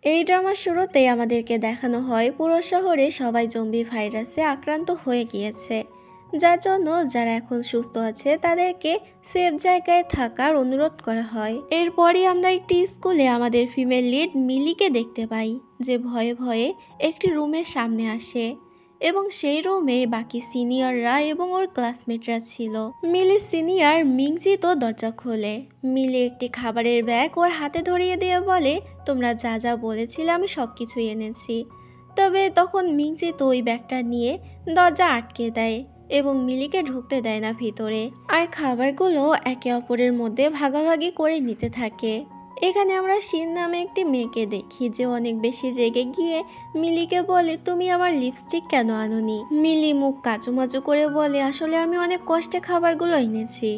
এই ড্রামার শুরুতেই আমাদেরকে দেখানো হয় পুরো শহরে সবাই জম্বি ভাইরাসে আক্রান্ত হয়ে গিয়েছে, যার জন্য যারা এখন সুস্থ আছে তাদেরকে সেফ জায়গায় থাকার অনুরোধ করা হয়। এরপরই আমরা একটি স্কুলে আমাদের ফিমেল লিড মিলিকে দেখতে পাই, যে ভয়ে ভয়ে একটি রুমের সামনে আসে এবং সেই রুমে বাকি সিনিয়ররা এবং ওর ক্লাসমেটরা ছিল। মিলি সিনিয়র মিংজি তো দরজা খোলে। মিলি একটি খাবারের ব্যাগ ওর হাতে ধরিয়ে দিয়ে বলে, তোমরা যা যা বলেছিলে আমি সব কিছুই এনেছি। তবে তখন মিংজি তো ওই ব্যাগটা নিয়ে দরজা আটকে দেয় এবং মিলিকে ঢুকতে দেয় না ভিতরে, আর খাবারগুলো একে অপরের মধ্যে ভাগাভাগি করে নিতে থাকে। এখানে আমরা শিন নামে একটি মেয়েকে দেখি, যে অনেক বেশি রেগে গিয়ে মিলিকে বলে, তুমি আমার লিপস্টিক কেন আনোনি? মিলি মুখ কাচুমাচু করে বলে, আসলে আমি অনেক কষ্টে খাবারগুলো এনেছি,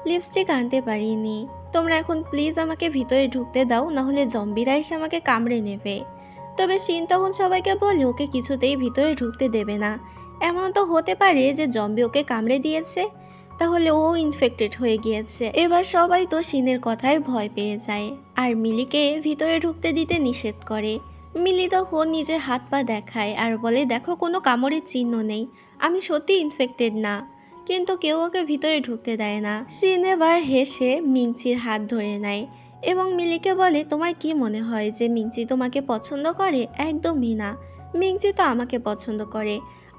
লিপস্টিক আনতে পারিনি। তোমরা এখন প্লিজ আমাকে ভিতরে ঢুকতে দাও, নাহলে জম্বিরা এসে আমাকে কামড়ে নেবে। তবে শিন তখন সবাইকে বলে ওকে কিছুতেই ভিতরে ঢুকতে দেবে না। এমন তো হতে পারে যে জম্বি ওকে কামড়ে দিয়েছে, তাহলে ও ইনফেক্টেড হয়ে গিয়েছে। এবার সবাই তো শিনের কথায় ভয় পেয়ে যায় আর মিলিকে ভিতরে ঢুকতে দিতে নিষেধ করে। মিলি তখন নিজের হাত পা দেখায় আর বলে, দেখো কোনো কামড়ের চিহ্ন নেই, আমি সত্যি ইনফেক্টেড না। কিন্তু কেউ ওকে ভিতরে ঢুকতে দেয় না। শিন এবার হেসে মিংচির হাত ধরে নেয় এবং মিলিকে বলে, তোমার কি মনে হয় যে মিংচি তোমাকে পছন্দ করে? একদমই না, মিংচি তো আমাকে পছন্দ করে,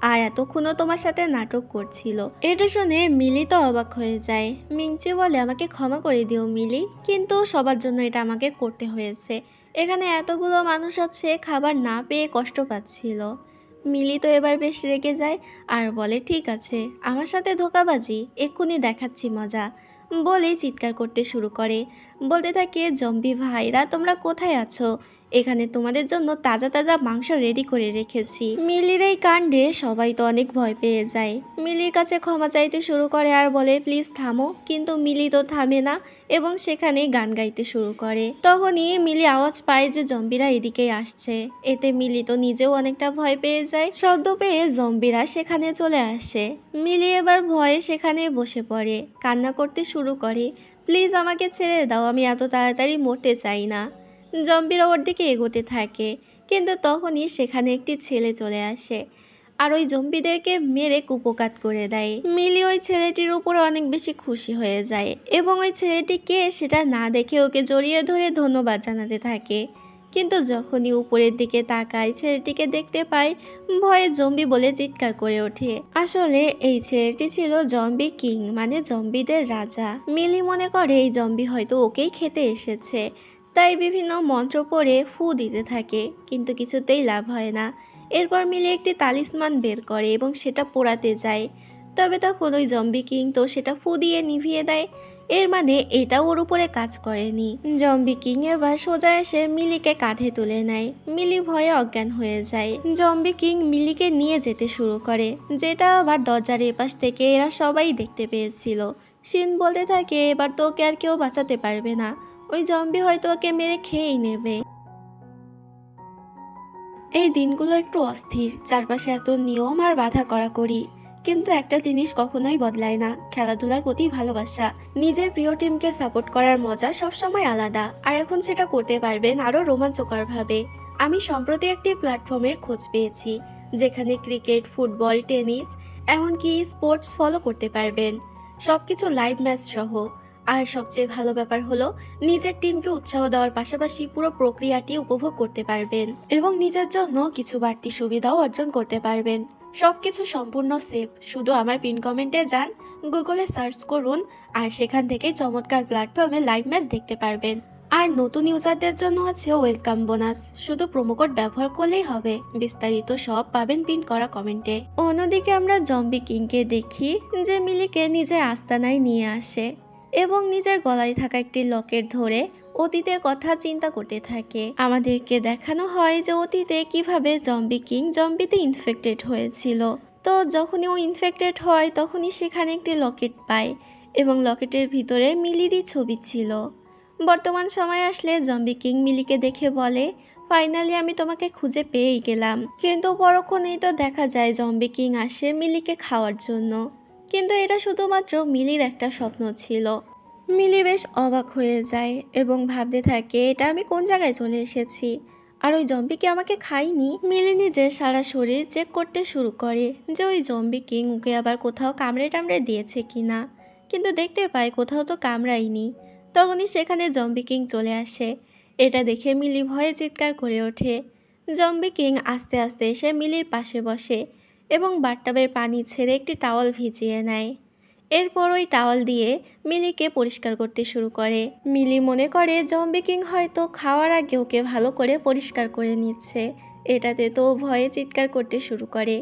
আর এতক্ষণও তোমার সাথে নাটক করছিল। এটা শুনে মিলি তো অবাক হয়ে যায়। মিংচি বলে, আমাকে ক্ষমা করে দিও মিলি, কিন্তু সবার জন্য এটা আমাকে করতে হয়েছে। এখানে এতগুলো মানুষ আছে, খাবার না পেয়ে কষ্ট পাচ্ছিল। মিলি তো এবার বেশ রেগে যায় আর বলে, ঠিক আছে, আমার সাথে ধোঁকাবাজি, এক্ষুনি দেখাচ্ছি মজা, বলেই চিৎকার করতে শুরু করে। বলতে থাকে, জম্বি ভাইরা তোমরা কোথায় আছো? এখানে তোমাদের জন্য তাজা তাজা মাংস রেডি করে রেখেছি। মিলির এই কাণ্ডে সবাই তো অনেক ভয় পেয়ে যায়। মিলির কাছে ক্ষমা চাইতে শুরু করে আর বলে, প্লিজ থামো, কিন্তু মিলি তো থামে না এবং সেখানে গান গাইতে শুরু করে। তখনই মিলি আওয়াজ পায় যে জম্বিরা এদিকেই আসছে। এতে মিলি তো নিজেও অনেকটা ভয় পেয়ে যায়। শব্দ পেয়ে জম্বিরা সেখানে চলে আসে। মিলি এবার ভয়ে সেখানে বসে পড়ে, কান্না করতে শুরু করে, প্লিজ আমাকে ছেড়ে দাও, আমি এত তাড়াতাড়ি মরতে চাই না। জম্বিরা ওর দিকে এগোতে থাকে, কিন্তু তখনই সেখানে একটি ছেলে চলে আসে আর ওই জম্বিদেরকে মেরে কুপোকাত করে দেয়। মিলি ওই ছেলেটির উপর অনেক বেশি খুশি হয়ে যায় এবং ওই ছেলেটিকে সেটা না দেখে ওকে জড়িয়ে ধরে ধন্যবাদ জানাতে থাকে। কিন্তু যখনই উপরের দিকে তাকায়, ছেলেটিকে দেখতে পায়, ভয়ে জম্বি বলে চিৎকার করে ওঠে। আসলে এই ছেলেটি ছিল জম্বি কিং, মানে জম্বিদের রাজা। মিলি মনে করে এই জম্বি হয়তো ওকেই খেতে এসেছে, তাই বিভিন্ন মন্ত্র পড়ে ফু দিতে থাকে, কিন্তু কিছুতেই লাভ হয় না। এরপর মিলে একটি তালিসমান বের করে এবং সেটা পোড়াতে যায়। তবে তখন ওই জম্বি কিং তো সেটা ফু দিয়ে নিভিয়ে দেয়, এর মানে এটা ওর উপরে কাজ করেনি। জম্বি কিং এবার সোজা এসে মিলিকে কাঁধে তুলে নেয়। মিলি ভয়ে অজ্ঞান হয়ে যায়। জম্বি কিং মিলিকে নিয়ে যেতে শুরু করে, যেটা আবার দরজার এপাশ থেকে এরা সবাই দেখতে পেয়েছিল। শিন বলতে থাকে, এবার তো ওকে আর কেউ বাঁচাতে পারবে না, ওই জম্বি হয়তো ওকে মেরে খেয়েই নেবে। এই দিনগুলো একটু অস্থির, চারপাশে এত নিয়ম আর বাধা কড়াকড়ি, কিন্তু একটা জিনিস কখনোই বদলায় না, খেলাধুলার প্রতি ভালোবাসা। নিজের প্রিয় টিমকে সাপোর্ট করার মজা সবসময় আলাদা, আর এখন সেটা করতে পারবেন আরও রোমাঞ্চকরভাবে। আমি সম্প্রতি একটি প্ল্যাটফর্মের খোঁজ পেয়েছি, যেখানে ক্রিকেট, ফুটবল, টেনিস, এমনকি স্পোর্টস ফলো করতে পারবেন, সবকিছু লাইভ ম্যাচ সহ। আর সবচেয়ে ভালো ব্যাপার হলো, নিজের টিমকে উৎসাহ দেওয়ার পাশাপাশি পুরো প্রক্রিয়াটি উপভোগ করতে পারবেন এবং নিজের জন্য কিছু বাড়তি সুবিধাও অর্জন করতে পারবেন। সবকিছু সম্পূর্ণ সেফ। শুধু আমার পিন কমেন্টে যান, গুগলে সার্চ করুন, আর সেখান থেকে চমৎকার প্ল্যাটফর্মে লাইভ ম্যাচ দেখতে পারবেন। আর নতুন ইউজারদের জন্য আছে ওয়েলকাম বোনাস, শুধু প্রোমোকোড ব্যবহার করলেই হবে। বিস্তারিত সব পাবেন পিন করা কমেন্টে। অন্যদিকে আমরা জম্বি কিংকে দেখি, যে মিলিকে নিজের আস্তানায় নিয়ে আসে এবং নিজের গলায় থাকা একটি লকেট ধরে অতীতের কথা চিন্তা করতে থাকে। আমাদেরকে দেখানো হয় যে অতীতে কিভাবে জম্বি কিং জম্বিতে ইনফেক্টেড হয়েছিল। তো যখনই ও ইনফেক্টেড হয়, তখনই সেখানে একটি লকেট পায় এবং লকেটের ভিতরে মিলিরই ছবি ছিল। বর্তমান সময় আসলে জম্বি কিং মিলিকে দেখে বলে, ফাইনালি আমি তোমাকে খুঁজে পেয়েই গেলাম। কিন্তু পরক্ষণেই তো দেখা যায় জম্বি কিং আসে মিলিকে খাওয়ার জন্য, কিন্তু এটা শুধুমাত্র মিলির একটা স্বপ্ন ছিল। মিলি বেশ অবাক হয়ে যায় এবং ভাবতে থাকে, এটা আমি কোন জায়গায় চলে এসেছি। আর ওই জম্বি কি আমাকে খায়নি? মিলি নিজের সারা শরীর চেক করতে শুরু করে যে ওই জম্বি কিং ওকে আবার কোথাও কামড়ে টামড়ে দিয়েছে কিনা, কিন্তু দেখতে পায় কোথাও তো কামড়ায়নি। তখনই সেখানে জম্বি কিং চলে আসে। এটা দেখে মিলি ভয়ে চিৎকার করে ওঠে। জম্বি কিং আস্তে আস্তে এসে মিলির পাশে বসে এবং বাথটাবের পানি ছেড়ে একটি টাওয়াল ভিজিয়ে নেয়। এরপর ওই টাওয়াল দিয়ে মিলিকে পরিষ্কার করতে শুরু করে। মিলি মনে করে জম্বি কিং হয়তো খাওয়ার আগে ওকে ভালো করে পরিষ্কার করে নিচ্ছে। এটাতে তো ভয়ে চিৎকার করতে শুরু করে।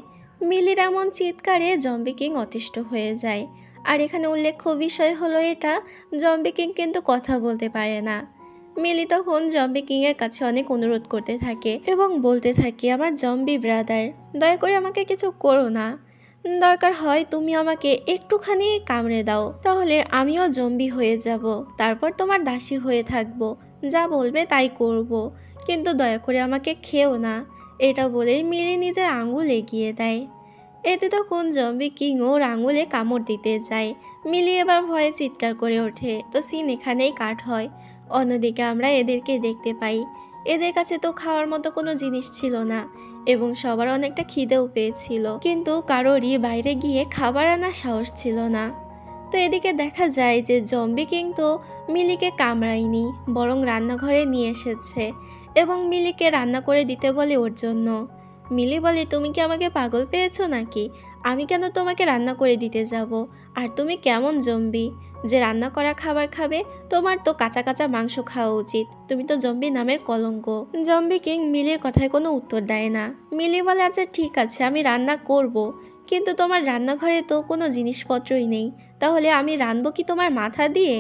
মিলির এমন চিৎকারে জম্বি কিং অতিষ্ঠ হয়ে যায়। আর এখানে উল্লেখ্য বিষয় হলো এটা, জম্বি কিং কিন্তু কথা বলতে পারে না। মিলি তখন জম্বি কিংয়ের কাছে অনেক অনুরোধ করতে থাকে এবং বলতে থাকে, আমার জম্বি ব্রাদার, দয়া করে আমাকে কিছু করো না। দরকার হয় তুমি আমাকে একটুখানি কামড়ে দাও, তাহলে আমিও জম্বি হয়ে যাব, তারপর তোমার দাসী হয়ে থাকবো, যা বলবে তাই করব, কিন্তু দয়া করে আমাকে খেও না। এটা বলেই মিলি নিজের আঙুল এগিয়ে দেয়। এতে তখন জম্বি কিং ওর আঙুলে কামড় দিতে যায়। মিলি এবার ভয়ে চিৎকার করে ওঠে। তো সিন এখানেই কাট হয়। অন্যদিকে আমরা এদেরকে দেখতে পাই। এদের কাছে তো খাওয়ার মতো কোনো জিনিস ছিল না এবং সবার অনেকটা খিদেও পেয়েছিল, কিন্তু কারোরই বাইরে গিয়ে খাবার আনার সাহস ছিল না। তো এদিকে দেখা যায় যে জম্বি কিং তো মিলিকে কামড়ায়নি, বরং রান্নাঘরে নিয়ে এসেছে এবং মিলিকে রান্না করে দিতে বলে ওর জন্য। মিলি বলে, তুমি কি আমাকে পাগল পেয়েছো নাকি? আমি কেন তোমাকে রান্না করে দিতে যাব? আর তুমি কেমন জম্বি যে রান্না করা খাবার খাবে? তোমার তো কাঁচা কাঁচা মাংস খাওয়া উচিত, তুমি তো জম্বি নামের কলঙ্ক। জম্বি কিং মিলির কথায় কোনো উত্তর দেয় না। মিলি বলে, আচ্ছা ঠিক আছে, আমি রান্না করব, কিন্তু তোমার রান্নাঘরে তো কোনো জিনিসপত্রই নেই, তাহলে আমি রাঁধবো কি তোমার মাথা দিয়ে?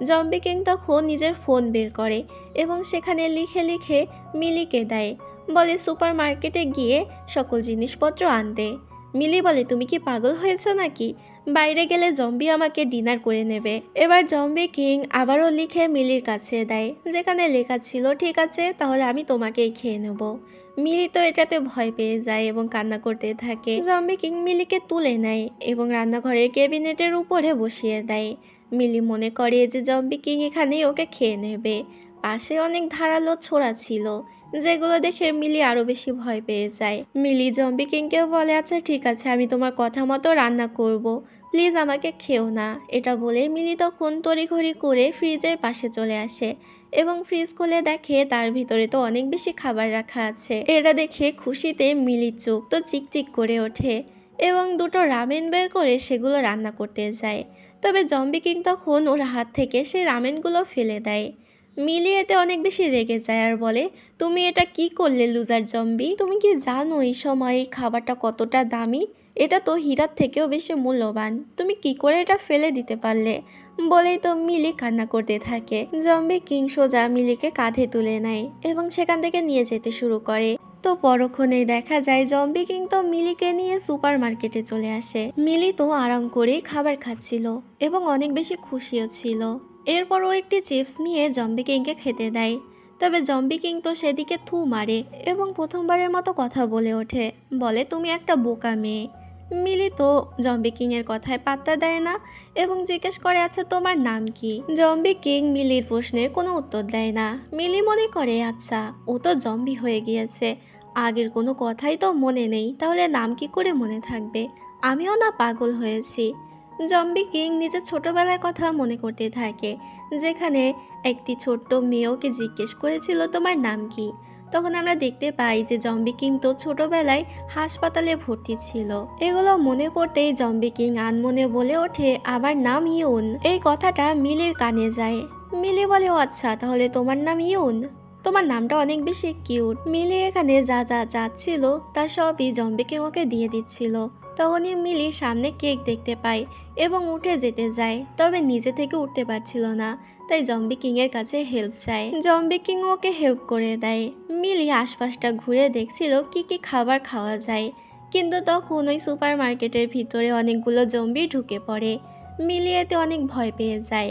জম্বি কিং তখন নিজের ফোন বের করে এবং সেখানে লিখে লিখে মিলিকে দেয়, বলে সুপার মার্কেটে গিয়ে সকল জিনিসপত্র আনতে। মিলি বলে, তুমি কি পাগল হয়েছো নাকি? বাইরে গেলে জম্বি আমাকে ডিনার করে নেবে। এবার জম্বি কিং আবারও লিখে মিলির কাছে দেয়, যেখানে লেখা ছিল, ঠিক আছে তাহলে আমি তোমাকেই খেয়ে নেব। মিলি তো এটাতে ভয় পেয়ে যায় এবং কান্না করতে থাকে। জম্বি কিং মিলিকে তুলে নেয় এবং রান্নাঘরের ক্যাবিনেটের উপরে বসিয়ে দেয়। মিলি মনে করে যে জম্বি কিং এখানেই ওকে খেয়ে নেবে। পাশে অনেক ধারালো ছোরা ছিল, যেগুলো দেখে মিলি আরও বেশি ভয় পেয়ে যায়। মিলি জম্বি কিংকেও বলে, আচ্ছা ঠিক আছে, আমি তোমার কথা মতো রান্না করব, প্লিজ আমাকে খেও না। এটা বলে মিলি তখন তড়িঘড়ি করে ফ্রিজের পাশে চলে আসে এবং ফ্রিজ খুলে দেখে তার ভিতরে তো অনেক বেশি খাবার রাখা আছে। এটা দেখে খুশিতে মিলির চোখ তো চিকচিক করে ওঠে এবং দুটো রামেন বের করে সেগুলো রান্না করতে যায়। তবে জম্বি কিং তখন ওর হাত থেকে সেই রামেনগুলো ফেলে দেয়। মিলি এতে অনেক বেশি রেগে যায় আর বলে, তুমি এটা কি করলে লুজার জম্বি? তুমি কি জানো এই সময় এই খাবারটা কতটা দামি? এটা তো হীরার থেকেও বেশি মূল্যবান, তুমি কি করে এটা ফেলে দিতে পারলে? বলেই তো মিলি কান্না করতে থাকে। জম্বি কিং সোজা মিলিকে কাঁধে তুলে নেয় এবং সেখান থেকে নিয়ে যেতে শুরু করে। তো পরক্ষণেই দেখা যায় জম্বি কিং তো মিলিকে নিয়ে সুপার মার্কেটে চলে আসে। মিলি তো আরাম করেই খাবার খাচ্ছিল এবং অনেক বেশি খুশিও ছিল। এরপর ও একটি চিপস নিয়ে জম্বি কিংকে খেতে দেয়। তবে জম্বি কিং তো সেদিকে থু মারে এবং প্রথমবারের মতো কথা বলে ওঠে, বলে, তুমি একটা বোকা মেয়ে। মিলি তো জম্বি কিং এর কথায় পাত্তা দেয় না এবং জিজ্ঞেস করে, আচ্ছা তোমার নাম কি? জম্বি কিং মিলির প্রশ্নের কোনো উত্তর দেয় না। মিলি মনে করে, আচ্ছা ও তো জম্বি হয়ে গিয়েছে, আগের কোনো কথাই তো মনে নেই, তাহলে নাম কি করে মনে থাকবে? আমিও না পাগল হয়েছি। জম্বি কিং নিজের ছোটবেলার কথা মনে করতে থাকে, যেখানে একটি ছোট্ট মেয়ে ওকে জিজ্ঞেস করেছিল, তোমার নাম কি? তখন আমরা দেখতে পাই যে জম্বি কিং তো ছোটবেলায় হাসপাতালে ভর্তি ছিল। এগুলো মনে পড়তেই জম্বি কিং আনমনে বলে ওঠে, আমার নাম ইউন। এই কথাটা মিলির কানে যায়। মিলি বলে, ও আচ্ছা, তাহলে তোমার নাম ইউন, তোমার নামটা অনেক বেশি কিউট। মিলি এখানে যা যা চাচ্ছিল তা সবই জম্বি কিং ওকে দিয়ে দিচ্ছিল। তখনই মিলি সামনে কেক দেখতে পায় এবং উঠে যেতে যায়, তবে নিজে থেকে উঠতে পারছিল না, তাই জম্বি কিং এর কাছে হেল্প চায়। জম্বি কিং ওকে হেল্প করে দেয়। মিলি আশপাশটা ঘুরে দেখছিল কি কি খাবার খাওয়া যায়, কিন্তু তখন ওই সুপার মার্কেটের ভিতরে অনেকগুলো জম্বি ঢুকে পড়ে। মিলি এতে অনেক ভয় পেয়ে যায়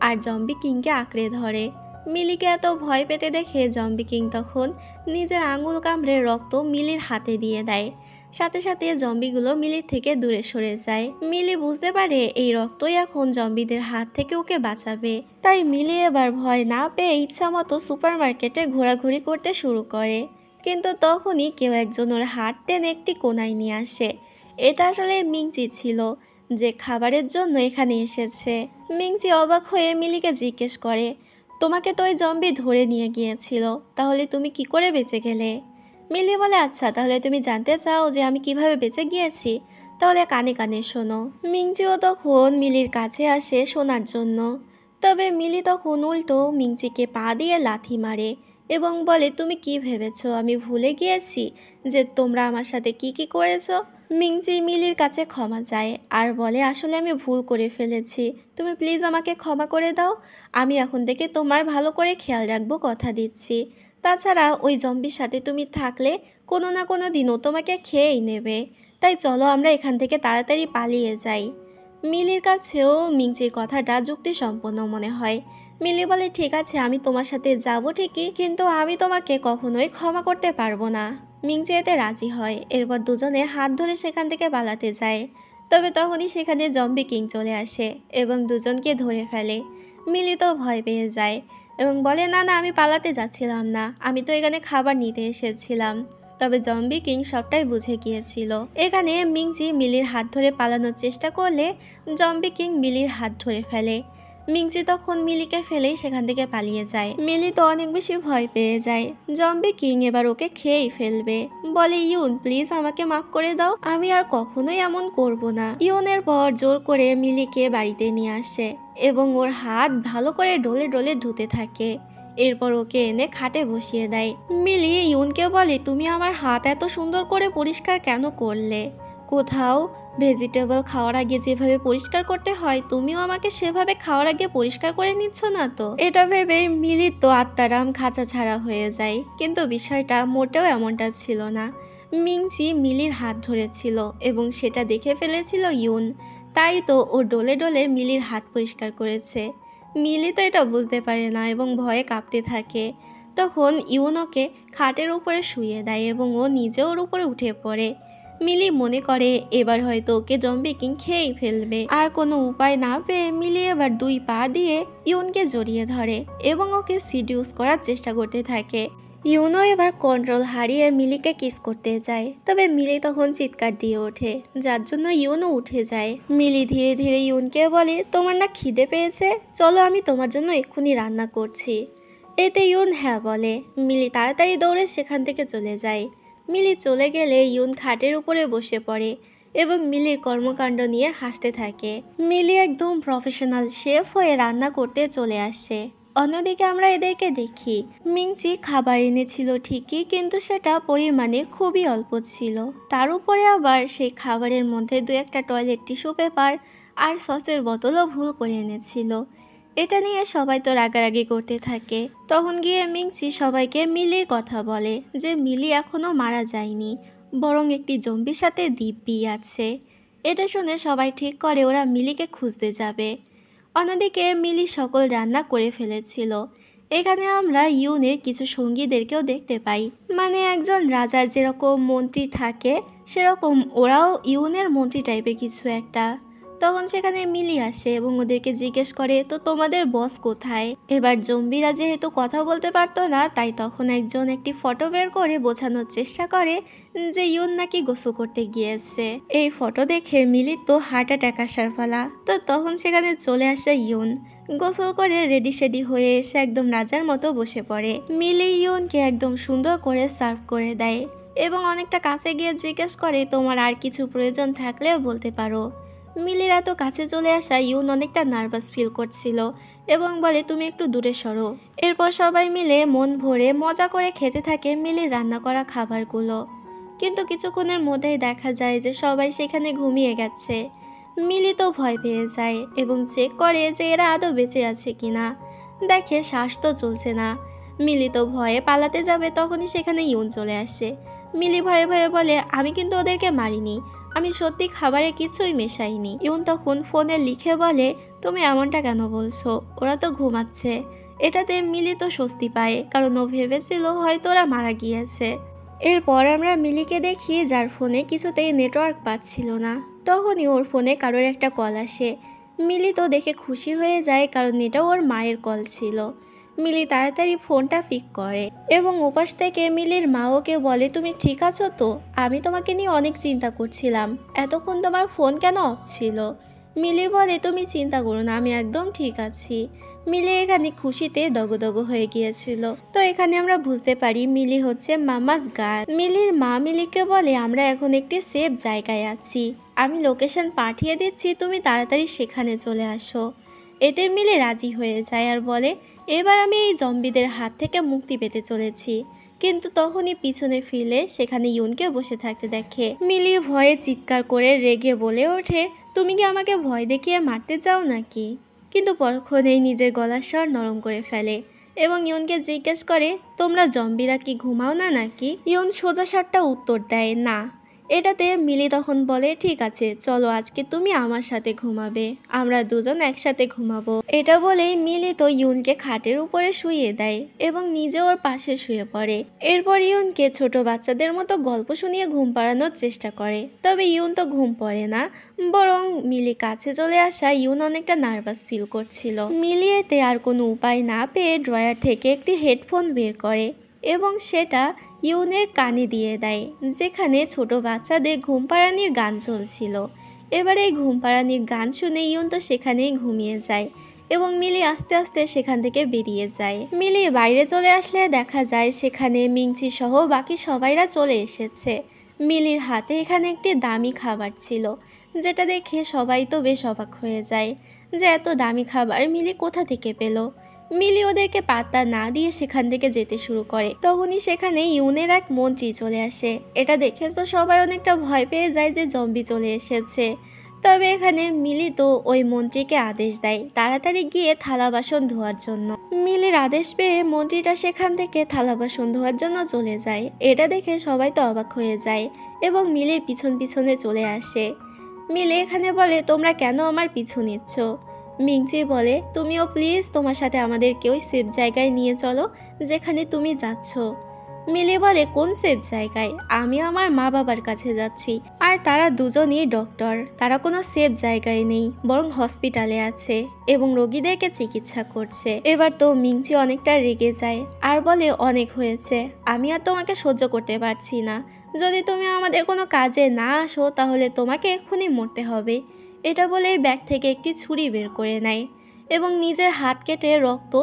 আর জম্বি কিংকে আঁকড়ে ধরে। মিলিকে এত ভয় পেতে দেখে জম্বি কিং তখন নিজের আঙুল কামড়ে রক্ত মিলির হাতে দিয়ে দেয়, সাথে সাথে জম্বিগুলো মিলির থেকে দূরে সরে যায়। মিলি বুঝতে পারে এই রক্তই এখন জম্বিদের হাত থেকে ওকে বাঁচাবে। তাই মিলি এবার ভয় না পেয়ে ইচ্ছামতো সুপারমার্কেটে ঘোরাঘুরি করতে শুরু করে। কিন্তু তখনই কেউ একজন ওর হাত টেনে একটি কোণায় নিয়ে আসে। এটা আসলে মিংচি ছিল, যে খাবারের জন্য এখানে এসেছে। মিংচি অবাক হয়ে মিলিকে জিজ্ঞেস করে, তোমাকে তো ওই জম্বি ধরে নিয়ে গিয়েছিল, তাহলে তুমি কি করে বেঁচে গেলে? মিলি বলে, আচ্ছা তাহলে তুমি জানতে চাও যে আমি কিভাবে বেঁচে গিয়েছি, তাহলে কানে কানে শোনো। মিংচিও তখন মিলির কাছে আসে শোনার জন্য। তবে মিলি তখন উল্টো মিংচিকে পা দিয়ে লাথি মারে এবং বলে, তুমি কি ভেবেছো আমি ভুলে গিয়েছি যে তোমরা আমার সাথে কি কি করেছো? মিংচি মিলির কাছে ক্ষমা চায় আর বলে, আসলে আমি ভুল করে ফেলেছি, তুমি প্লিজ আমাকে ক্ষমা করে দাও। আমি এখন থেকে তোমার ভালো করে খেয়াল রাখবো, কথা দিচ্ছি। তাছাড়া ওই জম্বির সাথে তুমি থাকলে কোনো না কোনো দিনও তোমাকে খেয়েই নেবে। তাই চলো আমরা এখান থেকে তাড়াতাড়ি পালিয়ে যাই। মিলির কাছেও মিংচির কথাটা যুক্তিসম্পন্ন মনে হয়। মিলি বলে, ঠিক আছে আমি তোমার সাথে যাব ঠিকই, কিন্তু আমি তোমাকে কখনোই ক্ষমা করতে পারবো না। মিংচি এতে রাজি হয়। এরপর দুজনে হাত ধরে সেখান থেকে পালাতে যায়। তবে তখনই সেখানে জম্বি কিং চলে আসে এবং দুজনকে ধরে ফেলে। মিলি তো ভয় পেয়ে যায় এবং বলে, না না আমি পালাতে যাচ্ছিলাম না, আমি তো এখানে খাবার নিতে এসেছিলাম। তবে জম্বি কিং সবটাই বুঝে গিয়েছিল। এখানে মিংচি মিলির হাত ধরে পালানোর চেষ্টা করলে জম্বি কিং মিলির হাত ধরে ফেলে। মিংচি তখন মিলিকে ফেলেই সেখান থেকে পালিয়ে যায়। মিলি তো অনেক বেশি ভয় পেয়ে যায়। জম্বি কিং এবার ওকে খেয়েই ফেলবে। বলে, ইউন প্লিজ আমাকে মাফ করে দাও, আমি আর কখনোই এমন করব না। ইউনের পর জোর করে মিলিকে বাড়িতে নিয়ে আসে এবং ওর হাত ভালো করে ডলে ডলে ধুতে থাকে। এরপর ওকে এনে খাটে বসিয়ে দেয়। মিলি ইউনকে বলে, তুমি আমার হাত এত সুন্দর করে পরিষ্কার কেন করলে? কোথাও ভেজিটেবল খাওয়ার আগে যেভাবে পরিষ্কার করতে হয় তুমিও আমাকে সেভাবে খাওয়ার আগে পরিষ্কার করে নিচ্ছ না তো? এটা ভেবে মিলির তো আত্মারাম খাঁচা ছাড়া হয়ে যায়। কিন্তু বিষয়টা মোটেও এমনটা ছিল না। মিংচি মিলির হাত ধরেছিল এবং সেটা দেখে ফেলেছিল ইউন, তাই তো ও ডলে ডলে মিলির হাত পরিষ্কার করেছে। মিলি তো এটা বুঝতে পারে না এবং ভয়ে কাঁপতে থাকে। তখন ইউন ওকে খাটের উপরে শুইয়ে দেয় এবং ও নিজে ওর উপরে উঠে পড়ে। মিলি মনে করে এবার হয়তো ওকে জম্বি কিং খেয়েই ফেলবে। আর কোনো উপায় না পেয়ে মিলি এবার দুই পা দিয়ে ইউনকে জড়িয়ে ধরে এবং ওকে সিডিউস করার চেষ্টা করতে থাকে। ইউনও এবার কন্ট্রোল হারিয়ে মিলিকে কিস করতে যায়। তবে মিলি তখন চিৎকার দিয়ে ওঠে, যার জন্য ইউনও উঠে যায়। মিলি ধীরে ধীরে ইউনকে বলে, তোমার না খিদে পেয়েছে, চলো আমি তোমার জন্য এক্ষুনি রান্না করছি। এতে ইউন হ্যাঁ বলে। মিলি তাড়াতাড়ি দৌড়ে সেখান থেকে চলে যায়। মিলি চলে গেলে ইউন খাটের উপরে বসে পড়ে এবং মিলির কর্মকাণ্ড নিয়ে হাসতে থাকে। মিলি একদম প্রফেশনাল শেফ হয়ে রান্না করতে চলে আসছে। অন্যদিকে আমরা এদেরকে দেখি, মিংচি খাবার এনেছিল ঠিকই, কিন্তু সেটা পরিমাণে খুবই অল্প ছিল। তার উপরে আবার সেই খাবারের মধ্যে দু একটা টয়লেট টিস্যু পেপার আর সসের বোতলও ভুল করে এনেছিল। এটা নিয়ে সবাই তো রাগারাগি করতে থাকে। তখন গিয়ে মিংচি সবাইকে মিলির কথা বলে যে মিলি এখনও মারা যায়নি, বরং একটি জম্বির সাথে দিব্যি আছে। এটা শুনে সবাই ঠিক করে ওরা মিলিকে খুঁজতে যাবে। অন্যদিকে মিলি সকল রান্না করে ফেলেছিল। এখানে আমরা ইউনের কিছু সঙ্গীদেরকেও দেখতে পাই। মানে একজন রাজার যেরকম মন্ত্রী থাকে সেরকম ওরাও ইউনের মন্ত্রী টাইপের কিছু একটা। তখন সেখানে মিলি আসে এবং ওদেরকে জিজ্ঞেস করে, তো তোমাদের বস কোথায়? এবার জম্বিরা যেহেতু কথা বলতে পারতো না, তাই তখন একজন একটি ফটো বের করে বোঝানোর চেষ্টা করে যে ইউন নাকি গোসল করতে গিয়েছে। এই ফটো দেখে মিলির তো হার্ট অ্যাটাক আসার পালা। তো তখন সেখানে চলে আসে ইউন, গোসল করে রেডি সেডি হয়ে এসে একদম রাজার মতো বসে পড়ে। মিলি ইউনকে একদম সুন্দর করে সার্ভ করে দেয় এবং অনেকটা কাছে গিয়ে জিজ্ঞেস করে, তোমার আর কিছু প্রয়োজন থাকলেও বলতে পারো। মিলির এত কাছে চলে আসা ইউন অনেকটা নার্ভাস ফিল করছিল এবং বলে, তুমি একটু দূরে সরো। এরপর সবাই মিলে মন ভরে মজা করে খেতে থাকে মিলির রান্না করা খাবারগুলো। কিন্তু কিছুক্ষণের মধ্যেই দেখা যায় যে সবাই সেখানে ঘুমিয়ে গেছে। মিলি তো ভয় পেয়ে যায় এবং চেক করে যে এরা আদৌ বেঁচে আছে কিনা। দেখে শ্বাস তো চলছে না। মিলি তো ভয়ে পালাতে যাবে, তখনই সেখানে ইউন চলে আসে। মিলি ভয়ে ভয়ে বলে, আমি কিন্তু ওদেরকে মারিনি, আমি সত্যি খাবারে কিছুই মেশাইনি। ইউন তখন ফোনে লিখে বলে, তুমি এমনটা কেন বলছো, ওরা তো ঘুমাচ্ছে। এটাতে মিলি তো স্বস্তি পায়, কারণ ও ভেবেছিল হয়তো ওরা মারা গিয়েছে। এরপর আমরা মিলিকে দেখি যার ফোনে কিছুতেই নেটওয়ার্ক পাচ্ছিল না। তখনই ওর ফোনে কারোর একটা কল আসে। মিলি তো দেখে খুশি হয়ে যায়, কারণ এটা ওর মায়ের কল ছিল। মিলি তাড়াতাড়ি ফোনটা পিক করে এবং ওপাশ থেকে মিলির মা ওকে বলে, তুমি ঠিক আছো তো? আমি তোমাকে নিয়ে অনেক চিন্তা করছিলাম, এতক্ষণ তোমার ফোন কেন অফ ছিল? মিলি বলে, তুমি চিন্তা করো না, আমি একদম ঠিক আছি। মিলি এখানে খুশিতে দগদগ হয়ে গিয়েছিল। তো এখানে আমরা বুঝতে পারি মিলি হচ্ছে মামাস গার্ল। মিলির মা মিলিকে বলে, আমরা এখন একটি সেফ জায়গায় আছি, আমি লোকেশন পাঠিয়ে দিচ্ছি, তুমি তাড়াতাড়ি সেখানে চলে আসো। এতে মিলি রাজি হয়ে যায় আর বলে, এবার আমি এই জম্বিদের হাত থেকে মুক্তি পেতে চলেছি। কিন্তু তখনই পিছনে ফিরে সেখানে ইউনকে বসে থাকতে দেখে। মিলি ভয়ে চিৎকার করে রেগে বলে ওঠে, তুমি কি আমাকে ভয় দেখিয়ে মারতে চাও নাকি? কিন্তু পরক্ষণেই নিজের গলার স্বর নরম করে ফেলে এবং ইউনকে জিজ্ঞেস করে, তোমরা জম্বিরা কি ঘুমাও না নাকি? ইউন সোজাসাপটা উত্তর দেয়, না। এটাতে মিলি তখন বলে, ঠিক আছে চলো, আজকে তুমি আমার সাথে ঘুমাবে, আমরা দুজন একসাথে ঘুমাবো। এটা বলেই মিলি তো ইউনকে খাটের উপরে শুইয়ে দেয় এবং নিজে ওর পাশে শুয়ে পড়ে। এরপর ইউনকে ছোট বাচ্চাদের মতো গল্প শুনিয়ে ঘুম পাড়ানোর চেষ্টা করে, তবে ইউন তো ঘুম পড়ে না, বরং মিলি কাছে চলে আসা ইউন অনেকটা নার্ভাস ফিল করছিল। মিলি এতে আর কোনো উপায় না পেয়ে ড্রয়ার থেকে একটি হেডফোন বের করে এবং সেটা ইউনের কানে দিয়ে দেয়, যেখানে ছোট বাচ্চাদের ঘুম পাড়ানির গান চলছিল। এবার এই ঘুম পাড়ানির গান শুনে ইউন তো সেখানেই ঘুমিয়ে যায় এবং মিলি আস্তে আস্তে সেখান থেকে বেরিয়ে যায়। মিলি বাইরে চলে আসলে দেখা যায় সেখানে মিংচি সহ বাকি সবাইরা চলে এসেছে। মিলির হাতে এখানে একটি দামি খাবার ছিল, যেটা দেখে সবাই তো বেশ অবাক হয়ে যায় যে এত দামি খাবার মিলি কোথা থেকে পেল। মিলি ওদেরকে পাত্তা না দিয়ে সেখান থেকে যেতে শুরু করে। তখনই সেখানে ইউনের এক মন্ত্রী চলে আসে। এটা দেখে তো সবাই অনেকটা ভয় পেয়ে যায় যে জম্বি চলে এসেছে। তবে এখানে মিলি তো ওই মন্ত্রীকে আদেশ দেয় তাড়াতাড়ি গিয়ে থালা বাসন ধোয়ার জন্য। মিলির আদেশ পেয়ে মন্ত্রীটা সেখান থেকে থালা বাসন ধোয়ার জন্য চলে যায়। এটা দেখে সবাই তো অবাক হয়ে যায় এবং মিলির পিছন পিছনে চলে আসে। মিলি এখানে বলে, তোমরা কেন আমার পিছু নিচ্ছ? মিংচি বলে, তুমিও প্লিজ তোমার সাথে আমাদেরকে ওই সেফ জায়গায় নিয়ে চলো যেখানে তুমি যাচ্ছ। মিলি বলে, কোন সেফ জায়গায়? আমি আমার মা বাবার কাছে যাচ্ছি, আর তারা দুজনই ডক্টর, তারা কোনো সেফ জায়গায় নেই, বরং হসপিটালে আছে এবং রোগীদেরকে চিকিৎসা করছে। এবার তো মিংচি অনেকটা রেগে যায় আর বলে, অনেক হয়েছে, আমি আর তোমাকে সহ্য করতে পারছি না, যদি তুমি আমাদের কোনো কাজে না আসো তাহলে তোমাকে এক্ষুনি মরতে হবে। এটা বলেই ব্যাগ থেকে একটি ছুরি বের করে নেয় এবং নিজের হাত কেটে রক্ত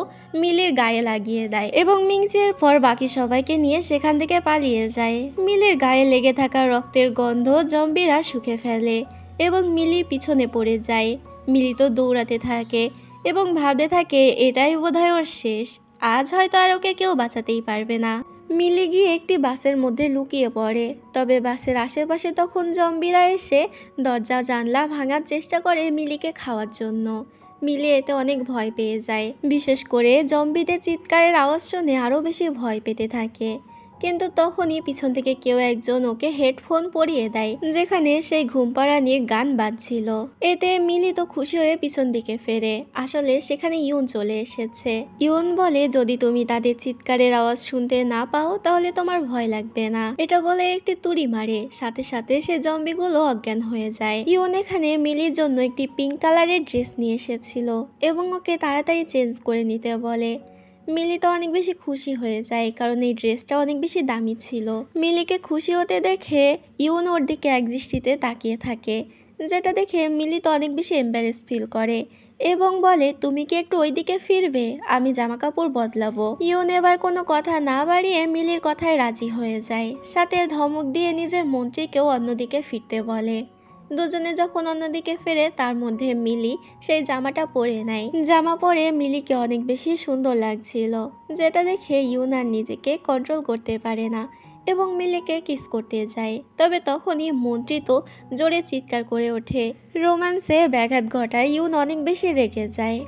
মিলির গায়ে লাগিয়ে দেয় এবং মিংচির পর বাকি সবাইকে নিয়ে সেখান থেকে পালিয়ে যায়। মিলির গায়ে লেগে থাকা রক্তের গন্ধ জম্বিরা শুকে ফেলে এবং মিলি পিছনে পড়ে যায়। মিলি তো দৌড়াতে থাকে এবং ভাবতে থাকে এটাই বোধহয় ওর শেষ, আজ হয়তো আর ওকে কেউ বাঁচাতেই পারবে না। মিলি গিয়ে একটি বাসের মধ্যে লুকিয়ে পড়ে, তবে বাসের আশেপাশে তখন জম্বিরা এসে দরজা জানলা ভাঙার চেষ্টা করে মিলিকে খাওয়ার জন্য। মিলি এতে অনেক ভয় পেয়ে যায়, বিশেষ করে জম্বিদের চিৎকারের আওয়াজ শুনে আরও বেশি ভয় পেতে থাকে। কিন্তু তখনই পিছন থেকে কেউ একজন ওকে হেডফোন পরিয়ে দেয়, যেখানে সেই ঘুমপাড়ানির গান বাজছিল। এতে মিলি তো খুশি হয়ে পিছন দিকে ফেরে, আসলে সেখানে ইউন চলে এসেছে। ইউন বলে, যদি তুমি তাদের চিৎকারের আওয়াজ শুনতে না পাও তাহলে তোমার ভয় লাগবে না। এটা বলে একটি তুড়ি মারে, সাথে সাথে সে জম্বিগুলো অজ্ঞান হয়ে যায়। ইউন এখানে মিলির জন্য একটি পিঙ্ক কালারের ড্রেস নিয়ে এসেছিল এবং ওকে তাড়াতাড়ি চেঞ্জ করে নিতে বলে। মিলি তো অনেক বেশি খুশি হয়ে যায়, কারণ এই ড্রেসটা অনেক বেশি দামি ছিল। মিলিকে খুশি হতে দেখে ইউন ওর দিকে একদৃষ্টিতে তাকিয়ে থাকে, যেটা দেখে মিলি তো অনেক বেশি এম্বারেস ফিল করে এবং বলে, তুমি কি একটু ওই দিকে ফিরবে, আমি জামা কাপড় বদলাবো। ইউন এবার কোনো কথা না বাড়িয়ে মিলির কথায় রাজি হয়ে যায়, সাথে ধমক দিয়ে নিজের মন্ত্রীকেও অন্যদিকে ফিরতে বলে। দুজনে যখন অন্যদিকে ফেরে তার মধ্যে মিলি সেই জামাটা পরে নেয়। জামা পরে মিলিকে অনেক বেশি সুন্দর লাগছিল, যেটা দেখে ইউন আর নিজেকে কন্ট্রোল করতে পারে না এবং মিলিকে কিস করতে যায়। তবে তখনই মন্ত্রী তো জোরে চিৎকার করে ওঠে। রোম্যান্সে ব্যাঘাত ঘটায় ইউন অনেক বেশি রেগে যায়।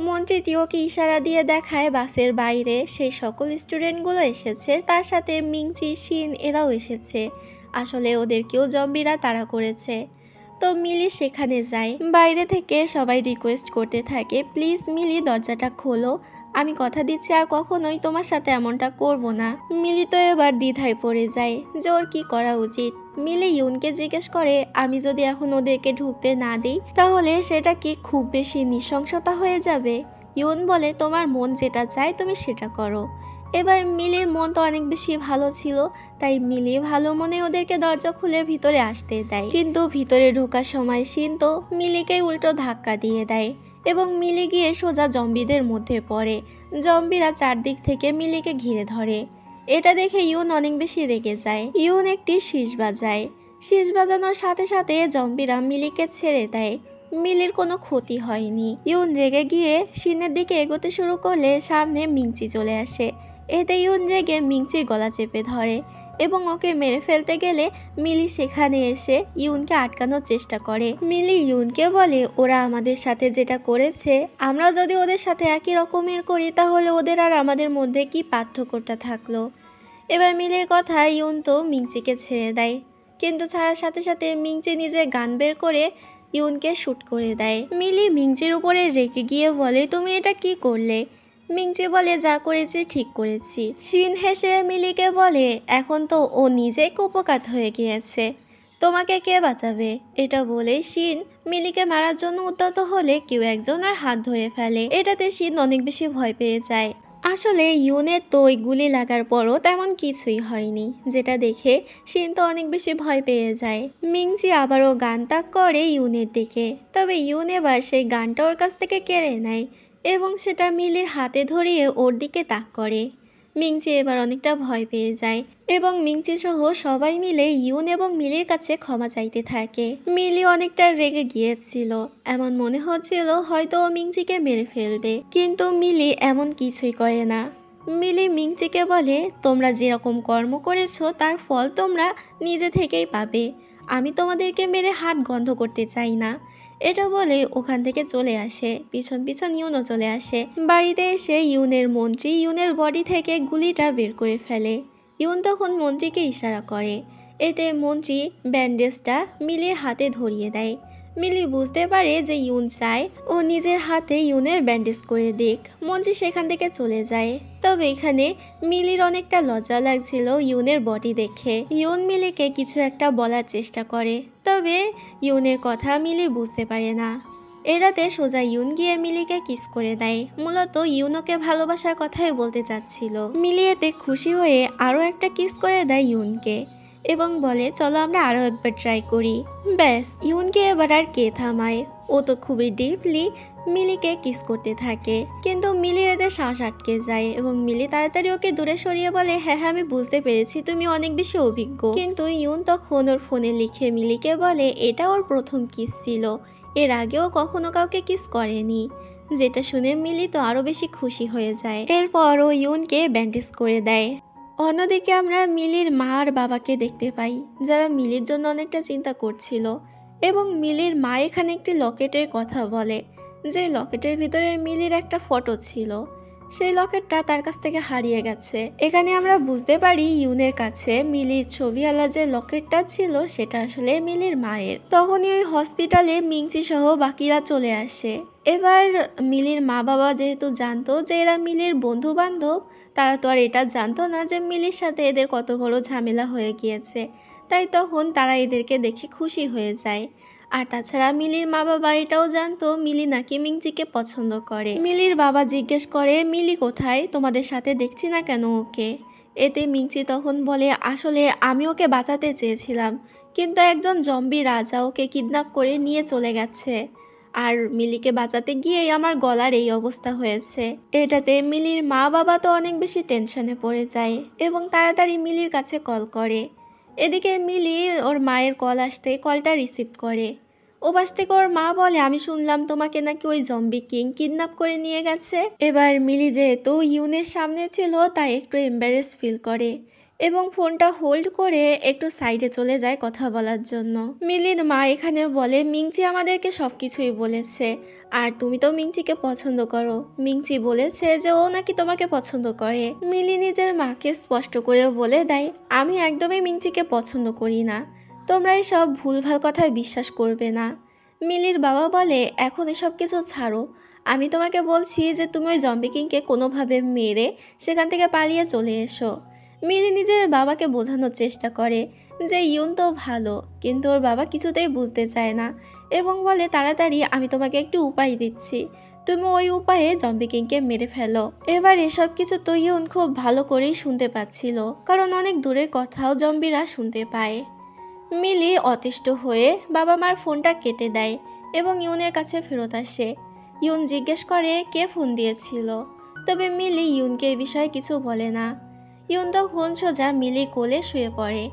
মন্ত্রীটি ওকে ইশারা দিয়ে দেখায় বাসের বাইরে সেই সকল স্টুডেন্টগুলো এসেছে, তার সাথে মিংচি, শিন এরাও এসেছে। আসলে ওদেরকেও জম্বিরা তাড়া করেছে। তো মিলি সেখানে যায়। বাইরে থেকে সবাই রিকোয়েস্ট করতে থাকে, প্লিজ মিলি দরজাটা খোলো, আমি কথা দিচ্ছি আর কখনোই তোমার সাথে এমনটা করব না। মিলি তো এবার দ্বিধায় পড়ে যায় যে ওর কি করা উচিত। মিলি ইউনকে জিজ্ঞেস করে, আমি যদি এখন ওদেরকে ঢুকতে না দিই তাহলে সেটা কি খুব বেশি নৃশংসতা হয়ে যাবে? ইউন বলে, তোমার মন যেটা চায় তুমি সেটা করো। এবার মিলির মন তো অনেক বেশি ভালো ছিল, তাই মিলি ভালো মনে ওদেরকে দরজা খুলে ভিতরে আসতে দেয়। কিন্তু ভিতরে ঢোকার সময় শিন তো মিলিকে উল্টো ধাক্কা দিয়ে দেয় এবং মিলি গিয়ে সোজা জম্বিদের মধ্যে পড়ে। জম্বিরা চারদিক থেকে মিলিকে ঘিরে ধরে। এটা দেখে ইউন অনেক বেশি রেগে যায়। ইউন একটি শীষ বাজায়। শীষ বাজানোর সাথে সাথে জম্বিরা মিলিকে ছেড়ে দেয়। মিলির কোনো ক্ষতি হয়নি। ইউন রেগে গিয়ে শিনের দিকে এগোতে শুরু করলে সামনে মিংচি চলে আসে। এতে ইউন রেগে মিংচির গলা চেপে ধরে এবং ওকে মেরে ফেলতে গেলে মিলি সেখানে এসে ইউনকে আটকানোর চেষ্টা করে। মিলি ইউনকে বলে, ওরা আমাদের সাথে যেটা করেছে আমরা যদি ওদের সাথে একই রকমের করি তাহলে ওদের আর আমাদের মধ্যে কি পার্থক্যটা থাকলো। এবার মিলির কথা ইউন তো মিংচিকে ছেড়ে দেয়, কিন্তু ছাড়ার সাথে সাথে মিংচি নিজের গান বের করে ইউনকে শ্যুট করে দেয়। মিলি মিংচির উপরে রেগে গিয়ে বলে, তুমি এটা কি করলে? মিংচি বলে, যা করেছি ঠিক করেছি। শিন হেসে মিলিকে বলে, এখন তো ও নিজেই কুপকাত হয়ে গিয়েছে, তোমাকে কে বাঁচাবে? এটা বলে শিন মিলিকে মারার জন্য উদ্যত হলে কেউ একজন আর হাত ধরে ফেলে। এটাতে শিন অনেক বেশি ভয় পেয়ে যায়। আসলে ইউনের তো ওই গুলি লাগার পরও তেমন কিছুই হয়নি, যেটা দেখে শিন তো অনেক বেশি ভয় পেয়ে যায়। মিংচি আবারও গান তাক করে ইউনের দিকে, তবে ইউন এবার সেই গানটা ওর কাছ থেকে কেড়ে নেয় এবং সেটা মিলির হাতে ধরিয়ে ওর দিকে তাক করে। মিংচি এবার অনেকটা ভয় পেয়ে যায় এবং মিংচি সহ সবাই মিলে ইউন এবং মিলির কাছে ক্ষমা চাইতে থাকে। মিলি অনেকটা রেগে গিয়েছিল, এমন মনে হচ্ছিল হয়তো ও মিংচিকে মেরে ফেলবে, কিন্তু মিলি এমন কিছুই করে না। মিলি মিংচিকে বলে, তোমরা যেরকম কর্ম করেছো তার ফল তোমরা নিজে থেকেই পাবে, আমি তোমাদেরকে মেরে হাত গন্ধ করতে চাই না। এটা বলে ওখান থেকে চলে আসে। পিছন পিছন ইউনও চলে আসে। বাড়িতে এসে ইউনের মন্ত্রী ইউনের বডি থেকে গুলিটা বের করে ফেলে। ইউন তখন মন্ত্রীকে ইশারা করে, এতে মন্ত্রী ব্যান্ডেজটা মিলির হাতে ধরিয়ে দেয়। মিলি বুঝতে পারে যে ইউন চায় ও নিজের হাতে ইউনের ব্যান্ডেজ করে দিক। মন্ত্রী সেখান থেকে চলে যায়। তবে এখানে মিলির অনেকটা লজ্জা লাগছিল ইউনের বডি দেখে। ইউন মিলিকে কিছু একটা বলার চেষ্টা করে, তবে ইউনের কথা মিলি বুঝতে পারে না। এরাতে সোজা ইউন গিয়ে মিলিকে কিস করে দেয়। মূলত ইউনকে ভালোবাসার কথাই বলতে চাচ্ছিল। মিলি এতে খুশি হয়ে আরও একটা কিস করে দেয় ইউনকে এবং বলে, চলো আমরা আরও একবার ট্রাই করি। ব্যাস, ইউনকে এবার আর কে থামায়? ও তো খুবই ডিপলি মিলিকে কিস করতে থাকে, কিন্তু মিলির এতে শ্বাস আটকে যায় এবং মিলি তাড়াতাড়ি ওকে দূরে সরিয়ে বলে, হ্যাঁ হ্যাঁ আমি বুঝতে পেরেছি তুমি অনেক বেশি অভিজ্ঞ। কিন্তু ইউন তখন ওর ফোনে লিখে মিলিকে বলে এটা ওর প্রথম কিস ছিল, এর আগেও কখনো কাউকে কিস করেনি। যেটা শুনে মিলি তো আরও বেশি খুশি হয়ে যায়। এরপর ও ইউনকে ব্যান্ডেজ করে দেয়। অন্যদিকে আমরা মিলির মা আর বাবাকে দেখতে পাই, যারা মিলির জন্য অনেকটা চিন্তা করছিল এবং মিলির মা এখানে একটি লকেটের কথা বলে, যে লকেটের ভিতরে মিলির একটা ফটো ছিল। সেই লকেটটা তার কাছ থেকে হারিয়ে গেছে। এখানে আমরা বুঝতে পারি ইউনের কাছে মিলির ছবিওয়ালা যে লকেটটা ছিল সেটা আসলে মিলির মায়ের। তখনই ওই হসপিটালে মিংচি সহ বাকিরা চলে আসে। এবার মিলির মা বাবা যেহেতু জানতো যে এরা মিলির বন্ধু বান্ধব, তারা তো আর এটা জানতো না যে মিলির সাথে এদের কত বড় ঝামেলা হয়ে গিয়েছে, তাই তখন তারা এদেরকে দেখে খুশি হয়ে যায়। আর তাছাড়া মিলির মা বাবা এটাও জানতো মিলি নাকি মিংচিকে পছন্দ করে। মিলির বাবা জিজ্ঞেস করে, মিলি কোথায়? তোমাদের সাথে দেখছি না কেন ওকে? এতে মিংচি তখন বলে, আসলে আমি ওকে বাঁচাতে চেয়েছিলাম, কিন্তু একজন জম্বি রাজা ওকে কিডন্যাপ করে নিয়ে চলে গেছে, আর মিলিকে বাঁচাতে গিয়েই আমার গলার এই অবস্থা হয়েছে। এটাতে মিলির মা বাবা তো অনেক বেশি টেনশনে পড়ে যায় এবং তাড়াতাড়ি মিলির কাছে কল করে। এদিকে মিলি ওর মায়ের কল আসতে কলটা রিসিভ করে। ও পাশ থেকে ওর মা বলে, আমি শুনলাম তোমাকে নাকি ওই জম্বি কিং কিডন্যাপ করে নিয়ে গেছে। এবার মিলি যেহেতু ইউনের সামনে ছিল তাই একটু এম্বারেস ফিল করে এবং ফোনটা হোল্ড করে একটু সাইডে চলে যায় কথা বলার জন্য। মিলির মা এখানে বলে, মিংচি আমাদেরকে সব কিছুই বলেছে, আর তুমি তো মিংচিকে পছন্দ করো। মিংচি বলেছে যে ও নাকি তোমাকে পছন্দ করে। মিলি নিজের মাকে স্পষ্ট করে বলে দেয়, আমি একদমই মিংচিকে পছন্দ করি না, তোমরা এসব ভুলভাল কথায় বিশ্বাস করবে না। মিলির বাবা বলে, এখন এসব কিছু ছাড়ো, আমি তোমাকে বলছি যে তুমি ওই জম্বি কিংকে কোনোভাবে মেরে সেখান থেকে পালিয়ে চলে এসো। মিলি নিজের বাবাকে বোঝানোর চেষ্টা করে যে ইউন তো ভালো, কিন্তু ওর বাবা কিছুতেই বুঝতে চায় না এবং বলে তাড়াতাড়ি আমি তোমাকে একটু উপায় দিচ্ছি, তুমি ওই উপায়ে জম্বি কিংকে মেরে ফেলো। এবার এসব কিছু তো ইউন খুব ভালো করেই শুনতে পাচ্ছিল, কারণ অনেক দূরের কথাও জম্বিরা শুনতে পায়। মিলি অতিষ্ঠ হয়ে বাবা মার ফোনটা কেটে দেয় এবং ইউনের কাছে ফেরত আসে। ইউন জিজ্ঞেস করে কে ফোন দিয়েছিল, তবে মিলি ইউনকে এই বিষয়ে কিছু বলে না। ইউন তখন সোজা মিলি কোলে শুয়ে পড়ে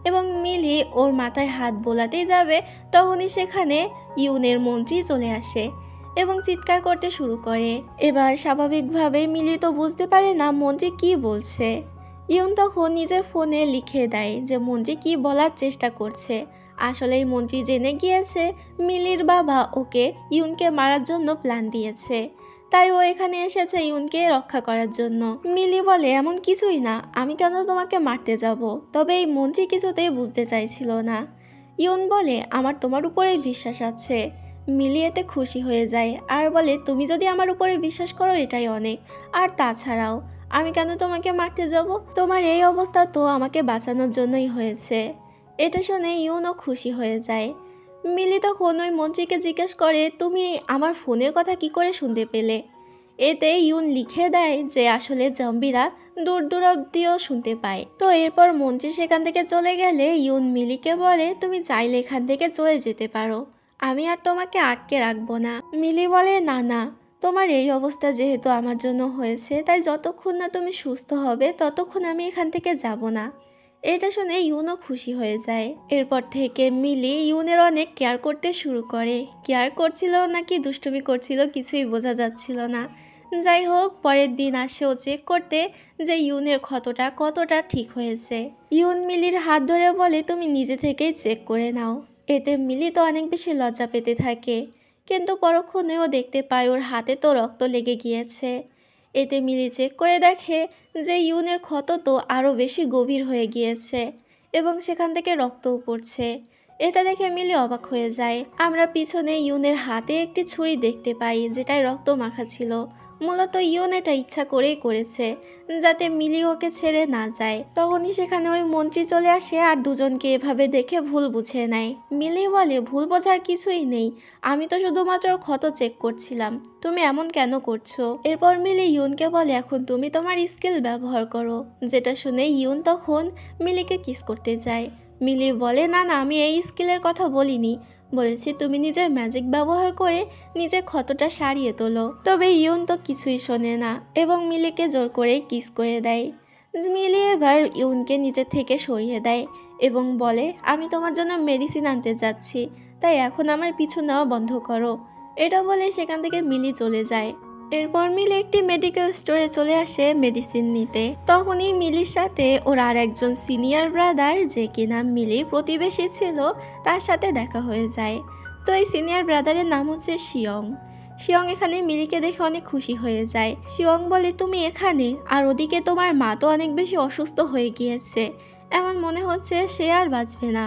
এবং মিলি ওর মাথায় হাত বোলাতেই যাবে, তখনই সেখানে ইউনের মন্ত্রী চলে আসে এবং চিৎকার করতে শুরু করে। এবার স্বাভাবিকভাবে মিলি তো বুঝতে পারে না মন্ত্রী কি বলছে। ইউন তখন নিজের ফোনে লিখে দেয় যে মন্ত্রী কি বলার চেষ্টা করছে। আসলে এই মন্ত্রী জেনে গিয়েছে মিলির বাবা ওকে ইউনকে মারার জন্য প্ল্যান দিয়েছে, তাই ও এখানে এসেছে ইউনকে রক্ষা করার জন্য। মিলি বলে এমন কিছুই না, আমি কেন তোমাকে মারতে যাব। তবে এই মন্ত্রী কিছুতেই বুঝতে চাইছিল না। ইউন বলে আমার তোমার উপরেই বিশ্বাস আছে। মিলি এতে খুশি হয়ে যায় আর বলে তুমি যদি আমার উপরে বিশ্বাস করো এটাই অনেক, আর তাছাড়াও আমি কেন তোমাকে মারতে যাব, তোমার এই অবস্থা তো আমাকে বাঁচানোর জন্যই হয়েছে। এটা শুনে ইউনও খুশি হয়ে যায়। মিলি তখন ওই মন্ত্রীকে জিজ্ঞেস করে তুমি আমার ফোনের কথা কি করে শুনতে পেলে। এতে ইউন লিখে দেয় যে আসলে জম্বিরা দূর দূর অব্দিও শুনতে পায়। তো এরপর মন্ত্রী সেখান থেকে চলে গেলে ইউন মিলিকে বলে তুমি চাইলে এখান থেকে চলে যেতে পারো, আমি আর তোমাকে আটকে রাখবো না। মিলি বলে না না, তোমার এই অবস্থা যেহেতু আমার জন্য হয়েছে, তাই যতক্ষণ না তুমি সুস্থ হবে ততক্ষণ আমি এখান থেকে যাব না। এটা শুনে ইউনও খুশি হয়ে যায়। এরপর থেকে মিলি ইউনের অনেক কেয়ার করতে শুরু করে। কেয়ার করছিল নাকি দুষ্টুমি করছিল কিছুই বোঝা যাচ্ছিল না। যাই হোক, পরের দিন আসে ও চেক করতে যে ইউনের ক্ষতটা কতটা ঠিক হয়েছে। ইউন মিলির হাত ধরে বলে তুমি নিজে থেকেই চেক করে নাও। এতে মিলি তো অনেক বেশি লজ্জা পেতে থাকে, কিন্তু পরক্ষণেও দেখতে পায় ওর হাতে তো রক্ত লেগে গিয়েছে। এতে মিলি চেক করে দেখে যে ইউনের ক্ষত তো আরও বেশি গভীর হয়ে গিয়েছে এবং সেখান থেকে রক্তও পড়ছে। এটা দেখে মিলি অবাক হয়ে যায়। আমরা পিছনে ইউনের হাতে একটি ছুরি দেখতে পাই যেটায় রক্ত মাখা ছিল। মূলত ইউন এটা ইচ্ছা করেই করেছে যাতে মিলি ওকে ছেড়ে না যায়। তখনই সেখানে ওই মন্ত্রী চলে আসে আর দুজনকে এভাবে দেখে ভুল বুঝে নেয়। মিলি বলে ভুল বোঝার কিছুই নেই, আমি তো শুধুমাত্র ক্ষত চেক করছিলাম, তুমি এমন কেন করছো। এরপর মিলি ইউনকে বলে এখন তুমি তোমার স্কিল ব্যবহার করো। যেটা শুনে ইউন তখন মিলিকে কিস করতে যায়। মিলি বলে না না, আমি এই স্কিলের কথা বলিনি, বলেছি তুমি নিজের ম্যাজিক ব্যবহার করে নিজের ক্ষতটা সারিয়ে তোলো। তবে ইউন তো কিছুই শোনে না এবং মিলিকে জোর করে কিস করে দেয়। মিলি এবার ইউনকে নিজের থেকে সরিয়ে দেয় এবং বলে আমি তোমার জন্য মেডিসিন আনতে যাচ্ছি, তাই এখন আমার পিছু নেওয়া বন্ধ করো। এটা বলে সেখান থেকে মিলি চলে যায়। এরপর মিলি একটি মেডিকেল স্টোরে চলে আসে মেডিসিন নিতে। তখনই মিলির সাথে ওর আর একজন সিনিয়র ব্রাদার যে কিনা মিলির প্রতিবেশী ছিল তার সাথে দেখা হয়ে যায়। তো এই সিনিয়র ব্রাদারের নাম হচ্ছে শিয়ং। শিয়ং এখানে মিলিকে দেখে অনেক খুশি হয়ে যায়। শিয়ং বলে তুমি এখানে, আর ওদিকে তোমার মা তো অনেক বেশি অসুস্থ হয়ে গিয়েছে, এমন মনে হচ্ছে সে আর বাঁচবে না।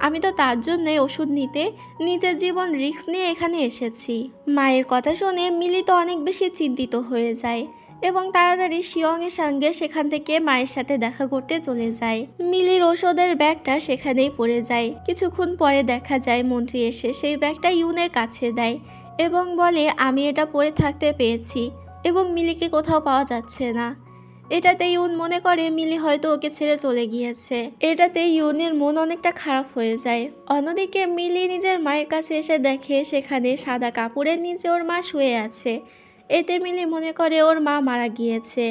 আমি তো তার জন্যে ওষুধ নিতে নিজের জীবন রিস্ক নিয়ে এখানে এসেছি। মায়ের কথা শুনে মিলি তো অনেক বেশি চিন্তিত হয়ে যায় এবং তাড়াতাড়ি শিয়ংয়ের সঙ্গে সেখান থেকে মায়ের সাথে দেখা করতে চলে যায়। মিলির ওষুধের ব্যাগটা সেখানেই পড়ে যায়। কিছুক্ষণ পরে দেখা যায় মন্ত্রী এসে সেই ব্যাগটা ইউনের কাছে দেয় এবং বলে আমি এটা পরে থাকতে পেয়েছি এবং মিলিকে কোথাও পাওয়া যাচ্ছে না। এটাতে ইউন মনে করে মিলি হয়তো ওকে ছেড়ে চলে গিয়েছে। এটাতে ইউনের মন অনেকটা খারাপ হয়ে যায়। অন্যদিকে মিলি নিজের মায়ের কাছে এসে দেখে সেখানে সাদা কাপড়ের নিচে ওর মা শুয়ে আছে। এতে মিলি মনে করে ওর মা মারা গিয়েছে,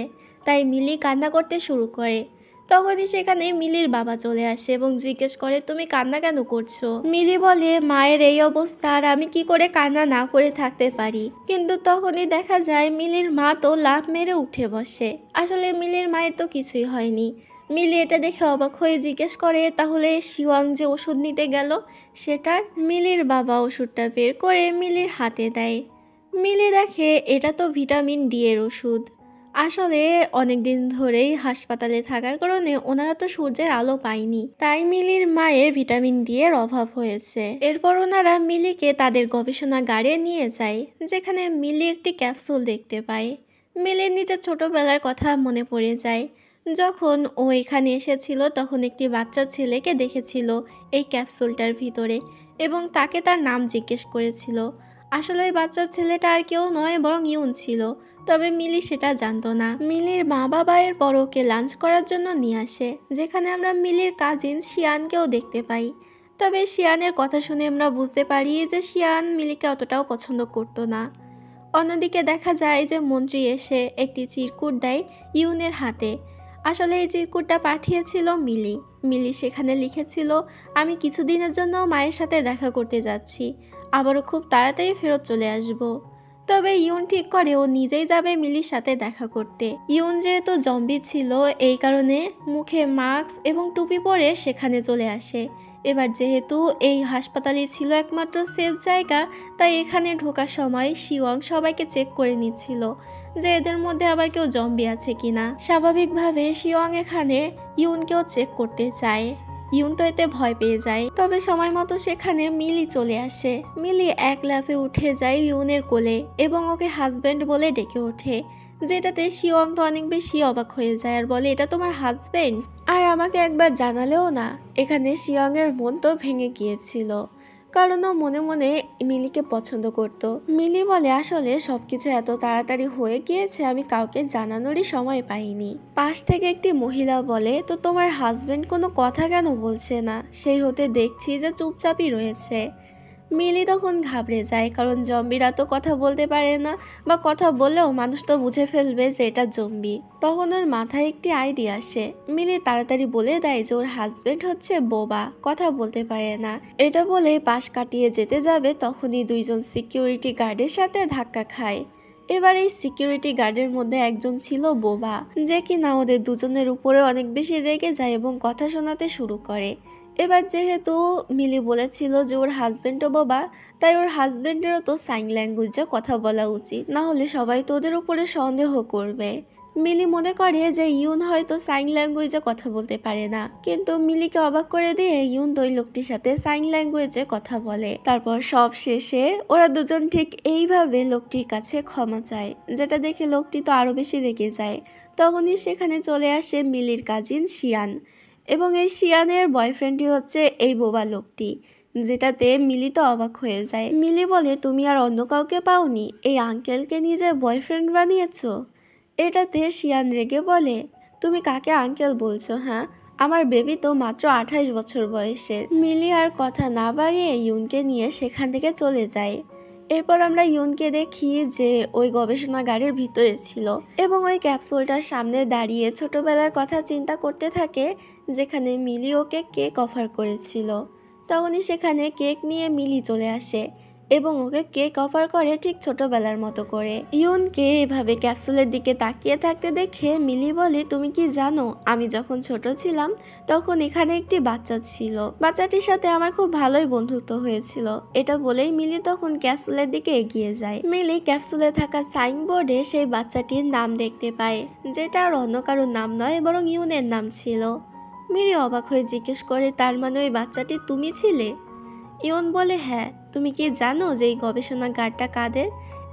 তাই মিলি কান্না করতে শুরু করে। তখনই সেখানে মিলির বাবা চলে আসে এবং জিজ্ঞেস করে তুমি কান্না কেন করছো। মিলি বলে মায়ের এই অবস্থা আর আমি কি করে কান্না না করে থাকতে পারি। কিন্তু তখনই দেখা যায় মিলির মা তো লাফ মেরে উঠে বসে। আসলে মিলির মায়ের তো কিছুই হয়নি। মিলি এটা দেখে অবাক হয়ে জিজ্ঞেস করে তাহলে শিওয়াং যে ওষুধ নিতে গেল সেটার। মিলির বাবা ওষুধটা বের করে মিলির হাতে দেয়। মিলি দেখে এটা তো ভিটামিন ডি এর ওষুধ। আসলে অনেকদিন ধরেই হাসপাতালে থাকার কারণে ওনারা তো সূর্যের আলো পায়নি, তাই মিলির মায়ের ভিটামিন ডি এর অভাব হয়েছে। এরপর ওনারা মিলিকে তাদের গবেষণাগারে নিয়ে যায়, যেখানে মিলি একটি ক্যাপসুল দেখতে পায়। মিলির নিজের ছোটবেলার কথা মনে পড়ে যায়। যখন ও এখানে এসেছিল তখন একটি বাচ্চা ছেলেকে দেখেছিল এই ক্যাপসুলটার ভিতরে, এবং তাকে তার নাম জিজ্ঞেস করেছিল। আসলে ওই বাচ্চা ছেলেটা আর কেউ নয়, বরং ইউন ছিল। তবে মিলি সেটা জানতো না। মিলির মা বাবা এর পর ওকে লাঞ্চ করার জন্য নিয়ে আসে, যেখানে আমরা মিলির কাজিন শিয়ানকেও দেখতে পাই। তবে শিয়ানের কথা শুনে আমরা বুঝতে পারি যে শিয়ান মিলিকে অতটাও পছন্দ করতো না। অন্যদিকে দেখা যায় যে মন্ত্রী এসে একটি চিরকুট দেয় ইউনের হাতে। আসলে এই চিরকুটটা পাঠিয়েছিল মিলি। মিলি সেখানে লিখেছিল, আমি কিছুদিনের জন্য মায়ের সাথে দেখা করতে যাচ্ছি, আবারও খুব তাড়াতাড়ি ফেরত চলে আসব। তবে ইউন ঠিক করে ও নিজেই যাবে মিলির সাথে দেখা করতে। ইউন যেহেতু জম্বি ছিল, এই কারণে মুখে মাস্ক এবং টুপি পরে সেখানে চলে আসে। এবার যেহেতু এই হাসপাতালই ছিল একমাত্র সেফ জায়গা, তাই এখানে ঢোকার সময় শিওং সবাইকে চেক করে নিচ্ছিল যে এদের মধ্যে আবার কেউ জম্বি আছে কিনা। স্বাভাবিকভাবে শিওং এখানে ইউনকেও চেক করতে চায়। ইউন তো এতে ভয় পেয়ে যায়। তবে সময় মতো সেখানে মিলি চলে আসে। মিলি এক লাফে উঠে যায় ইউনের কোলে এবং ওকে হাজব্যান্ড বলে ডেকে ওঠে, যেটাতে শিওং তো অনেক বেশি অবাক হয়ে যায় আর বলে, এটা তোমার হাজব্যান্ড? আর আমাকে একবার জানালেও না। এখানে শিওং এর মন তো ভেঙে গিয়েছিল, কারণ ও মনে মনে মিলিকে পছন্দ করত। মিলি বলে, আসলে সবকিছু এত তাড়াতাড়ি হয়ে গিয়েছে, আমি কাউকে জানানোরই সময় পাইনি। পাশ থেকে একটি মহিলা বলে, তো তোমার হাজবেন্ড কোনো কথা কেন বলছে না? সেই হতে দেখছি যে চুপচাপই রয়েছে। মিলি তখন ঘাবড়ে যায়, কারণ জম্বিরা তো কথা বলতে পারে না, বা কথা বললেও মানুষ তো বুঝে ফেলবে যে এটা জম্বি। তখন ওর মাথায় একটি আইডিয়া আসে। মিলি তাড়াতাড়ি বলে দেয় যে ওর হাজবেন্ড হচ্ছে বোবা, কথা বলতে পারে না। এটা বলে পাশ কাটিয়ে যেতে যাবে, তখনই দুইজন সিকিউরিটি গার্ডের সাথে ধাক্কা খায়। এবার এই সিকিউরিটি গার্ডের মধ্যে একজন ছিল বোবা, যে কিনা ওদের দুজনের উপরে অনেক বেশি রেগে যায় এবং কথা শোনাতে শুরু করে। এবার যেহেতু মিলি বলেছিল যে ওর হাজবেন্ডও বোবা, তাই ওর হাজবেন্ডেরও তো সাইন ল্যাঙ্গুয়েজে কথা বলা উচিত, না হলে সবাই তো ওদের উপরে সন্দেহ করবে। মিলি মনে করে যে ইউন হয়তো সাইন ল্যাঙ্গুয়েজে কথা বলতে পারে না, কিন্তু মিলিকে অবাক করে দিয়ে ইউন ওই লোকটির সাথে সাইন ল্যাঙ্গুয়েজে কথা বলে। তারপর সব শেষে ওরা দুজন ঠিক এইভাবে লোকটির কাছে ক্ষমা চায়, যেটা দেখে লোকটি তো আরো বেশি রেগে যায়। তখনই সেখানে চলে আসে মিলির কাজিন শিয়ান, এবং এই শিয়ানের বয়ফ্রেন্ডই হচ্ছে এই বোবা লোকটি, যেটাতে মিলি তো অবাক হয়ে যায়। মিলি বলে, তুমি আর অন্য কাউকে পাওনি? এই আঙ্কেলকে নিজের বয়ফ্রেন্ড বানিয়েছো? এটাতে শিয়ান রেগে বলে, তুমি কাকে আঙ্কেল বলছো? হ্যাঁ, আমার বেবি তো মাত্র 28 বছর বয়সের। মিলি আর কথা না বাড়িয়ে ইউনকে নিয়ে সেখান থেকে চলে যায়। এরপর আমরা ইউনকে দেখি যে ওই গবেষণাগারের ভিতরে ছিল এবং ওই ক্যাপসুলটার সামনে দাঁড়িয়ে ছোটবেলার কথা চিন্তা করতে থাকে, যেখানে মিলি ওকে কেক অফার করেছিল। তখনই সেখানে কেক নিয়ে মিলি চলে আসে এবং ওকে কেক অফার করে ঠিক ছোটবেলার মতো করে। ইউনকে এভাবে ক্যাপসুলের দিকে তাকিয়ে থাকতে দেখে মিলি বলে, তুমি কি জানো, আমি যখন ছোট ছিলাম তখন এখানে একটি বাচ্চা ছিল, বাচ্চাটির সাথে আমার খুব ভালোই বন্ধুত্ব হয়েছিল। এটা বলেই মিলি তখন ক্যাপসুলের দিকে এগিয়ে যায়। মিলি ক্যাপসুলে থাকা সাইনবোর্ডে সেই বাচ্চাটির নাম দেখতে পায়, যেটা আর অন্য কারোর নাম নয়, বরং ইউনের নাম ছিল। মিলি অবাক হয়ে জিজ্ঞেস করে, তার মানে ওই বাচ্চাটি তুমি ছিলে? ইউন বলে, হ্যাঁ। তুমি কি জানো যে এই গবেষণাগারটা কাদের?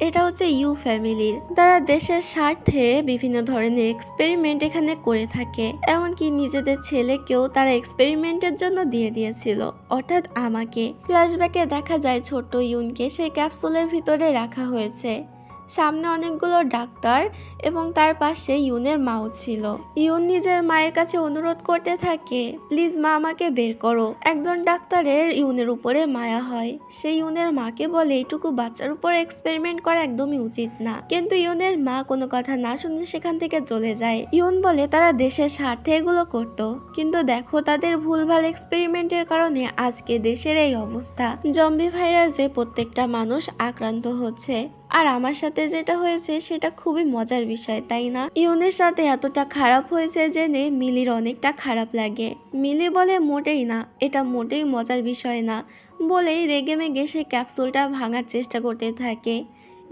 এটা হচ্ছে ইউ ফ্যামিলির। তারা দেশের স্বার্থে বিভিন্ন ধরনের এক্সপেরিমেন্ট এখানে করে থাকে, এমনকি নিজেদের ছেলেকেও তারা এক্সপেরিমেন্টের জন্য দিয়ে দিয়েছিল, অর্থাৎ আমাকে। ফ্ল্যাশব্যাকে দেখা যায় ছোট্ট ইউনকে সেই ক্যাপসুলের ভিতরে রাখা হয়েছে। সামনে অনেকগুলো ডাক্তার এবং তার পাশে ইউনের মাও ছিল। ইউন নিজের মায়ের কাছে অনুরোধ করতে থাকে, প্লিজ মা, আমাকে বের করো। একজন ডাক্তারের ইউনের উপরে মায়া হয়। সেই ইউনের মাকে বলে, এইটুকু বাচ্চার উপরে এক্সপেরিমেন্ট করা একদমই উচিত না। কিন্তু ইউনের মা কোনো কথা না শুনে সেখান থেকে চলে যায়। ইউন বলে, তারা দেশের স্বার্থে এগুলো করত, কিন্তু দেখো তাদের ভুলভাল এক্সপেরিমেন্টের কারণে আজকে দেশের এই অবস্থা। জম্বি ভাইরাসে প্রত্যেকটা মানুষ আক্রান্ত হচ্ছে, আর আমার সাথে যেটা হয়েছে সেটা খুবই মজার বিষয়, তাই না? ইউনের সাথে এতটা খারাপ হয়েছে জেনে মিলির অনেকটা খারাপ লাগে। মিলি বলে, মোটেই না, এটা মোটেই মজার বিষয় না, বলেই রেগে মেগে সে ক্যাপসুলটা ভাঙার চেষ্টা করতে থাকে।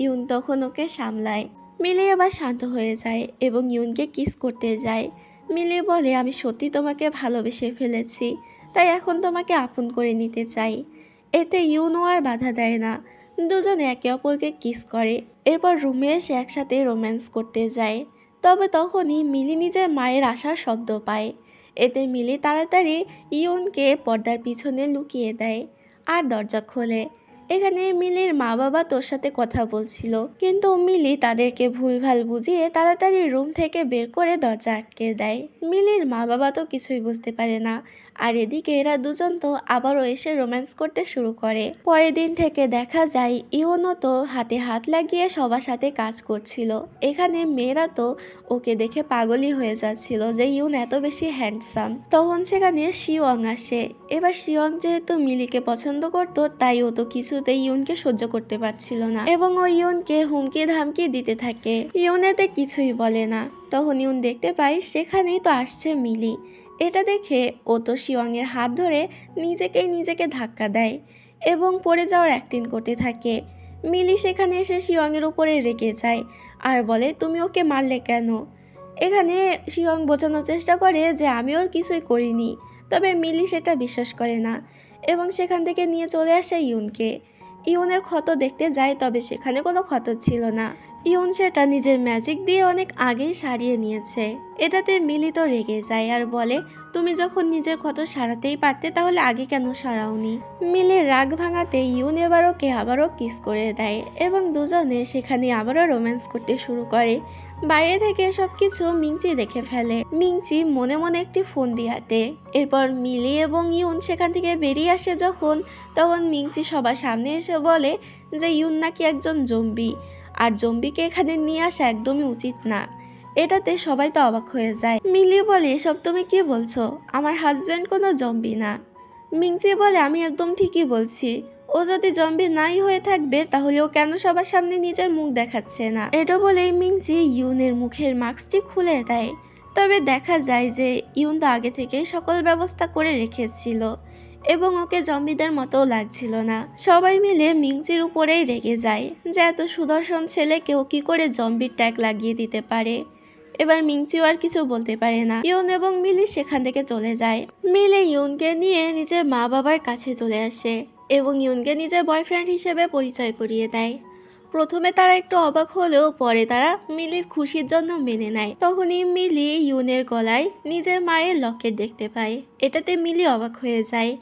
ইউন তখন ওকে সামলায়। মিলি এবার শান্ত হয়ে যায় এবং ইউনকে কিস করতে যায়। মিলি বলে, আমি সত্যি তোমাকে ভালোবেসে ফেলেছি, তাই এখন তোমাকে আপন করে নিতে চাই। এতে ইউনও আর বাধা দেয় না, দুজনে একে অপরকে কিস করে। এরপর রুমে এসে একসাথে রোম্যান্স করতে যায়। তবে তখনই মিলি নিজের মায়ের আসার শব্দ পায়। এতে মিলি তাড়াতাড়ি ইউনকে পর্দার পিছনে লুকিয়ে দেয় আর দরজা খোলে। এখানে মিলির মা বাবা তোর সাথে কথা বলছিল, কিন্তু মিলি তাদেরকে ভুলভাল বুঝিয়ে তাড়াতাড়ি রুম থেকে বের করে দরজা আটকে দেয়। মিলির মা বাবা তো কিছুই বুঝতে পারে না। আর এদিকে এরা দুজন তো আবারও এসে রোম্যান্স করতে শুরু করে। পরের দিন থেকে দেখা যায় ইউনও তো হাতে হাত লাগিয়ে সবার সাথে কাজ করছিল। এখানে মেয়েরা তো ওকে দেখে পাগলই হয়ে যাচ্ছিল যে ইউন এত বেশি হ্যান্ডসাম। তখন সেখানে শিওং আসে। এবার শিওং যেহেতু মিলিকে পছন্দ করতো, তাই ও তো কিছুতেই ইউনকে সহ্য করতে পারছিল না এবং ও ইউনকে হুমকি ধামকি দিতে থাকে। ইউন এতে কিছুই বলে না। তখন ইউন দেখতে পায় সেখানেই তো আসছে মিলি। এটা দেখে ও তো শিওংয়ের হাত ধরে নিজেকে ধাক্কা দেয় এবং পড়ে যাওয়ার অ্যাক্টিং করতে থাকে। মিলি সেখানে এসে শিওংয়ের উপরে রেগে যায় আর বলে, তুমি ওকে মারলে কেন? এখানে শিওং বোঝানোর চেষ্টা করে যে আমি ওর কিছুই করিনি। তবে মিলি সেটা বিশ্বাস করে না এবং সেখান থেকে নিয়ে চলে আসে ইউনকে। ইউনের ক্ষত দেখতে যায়, তবে সেখানে কোনো ক্ষত ছিল না। ইউন সেটা নিজের ম্যাজিক দিয়ে অনেক আগেই সারিয়ে নিয়েছে। এটাতে মিলি তো রেগে যায় আর বলে, তুমি যখন নিজের ক্ষত সারাতেই পারতে তাহলে আগে কেন সারাওনি? মিলির রাগ ভাঙাতে ইউন এবার ওকে আবারও কিস করে দেয় এবং দুজনে সেখানে আবারও রোম্যান্স করতে শুরু করে। বাইরে থেকে সবকিছু মিংচি দেখে ফেলে। মিংচি মনে মনে একটি ফোন দিয়ে আটে। এরপর মিলি এবং ইউন সেখান থেকে বেরিয়ে আসে তখন মিংচি সবার সামনে এসে বলে যে ইউন নাকি একজন জম্বি, আর জম্বিকে এখানে নিয়ে আসা একদমই উচিত না। এটাতে সবাই তো অবাক হয়ে যায়। মিলি বলে, এসব তুমি কি বলছো? আমার হাজব্যান্ড কোনো জম্বি না। মিংচি বলে, আমি একদম ঠিকই বলছি। ও যদি জম্বি নাই হয়ে থাকবে তাহলে ও কেন সবার সামনে নিজের মুখ দেখাচ্ছে না? এটা বলেই মিংচি ইউনের মুখের মাস্কটি খুলে দেয়। তবে দেখা যায় যে ইউন তো আগে থেকেই সকল ব্যবস্থা করে রেখেছিল এবং ওকে জম্বিদের মতো লাগছিল না। সবাই মিলে মিংচির উপরেই রেগে যায় যে এত সুদর্শন ছেলেকেও কি করে জম্বির ট্যাগ লাগিয়ে দিতে পারে। এবার মিংচিও আর কিছু বলতে পারে না। ইউন এবং মিলি সেখান থেকে চলে যায়। মিলি ইউনকে নিয়ে নিজের মা বাবার কাছে চলে আসে এবং ইউনকে নিজের বয়ফ্রেন্ড হিসেবে পরিচয় করিয়ে দেয়। প্রথমে তারা একটু অবাক হলেও পরে তারা মিলির খুশির জন্য মেনে নেয়। তখনই মিলি ইউনের গলায় নিজের মায়ের লকেট দেখতে পায়। এটাতে মিলি অবাক হয়ে যায়।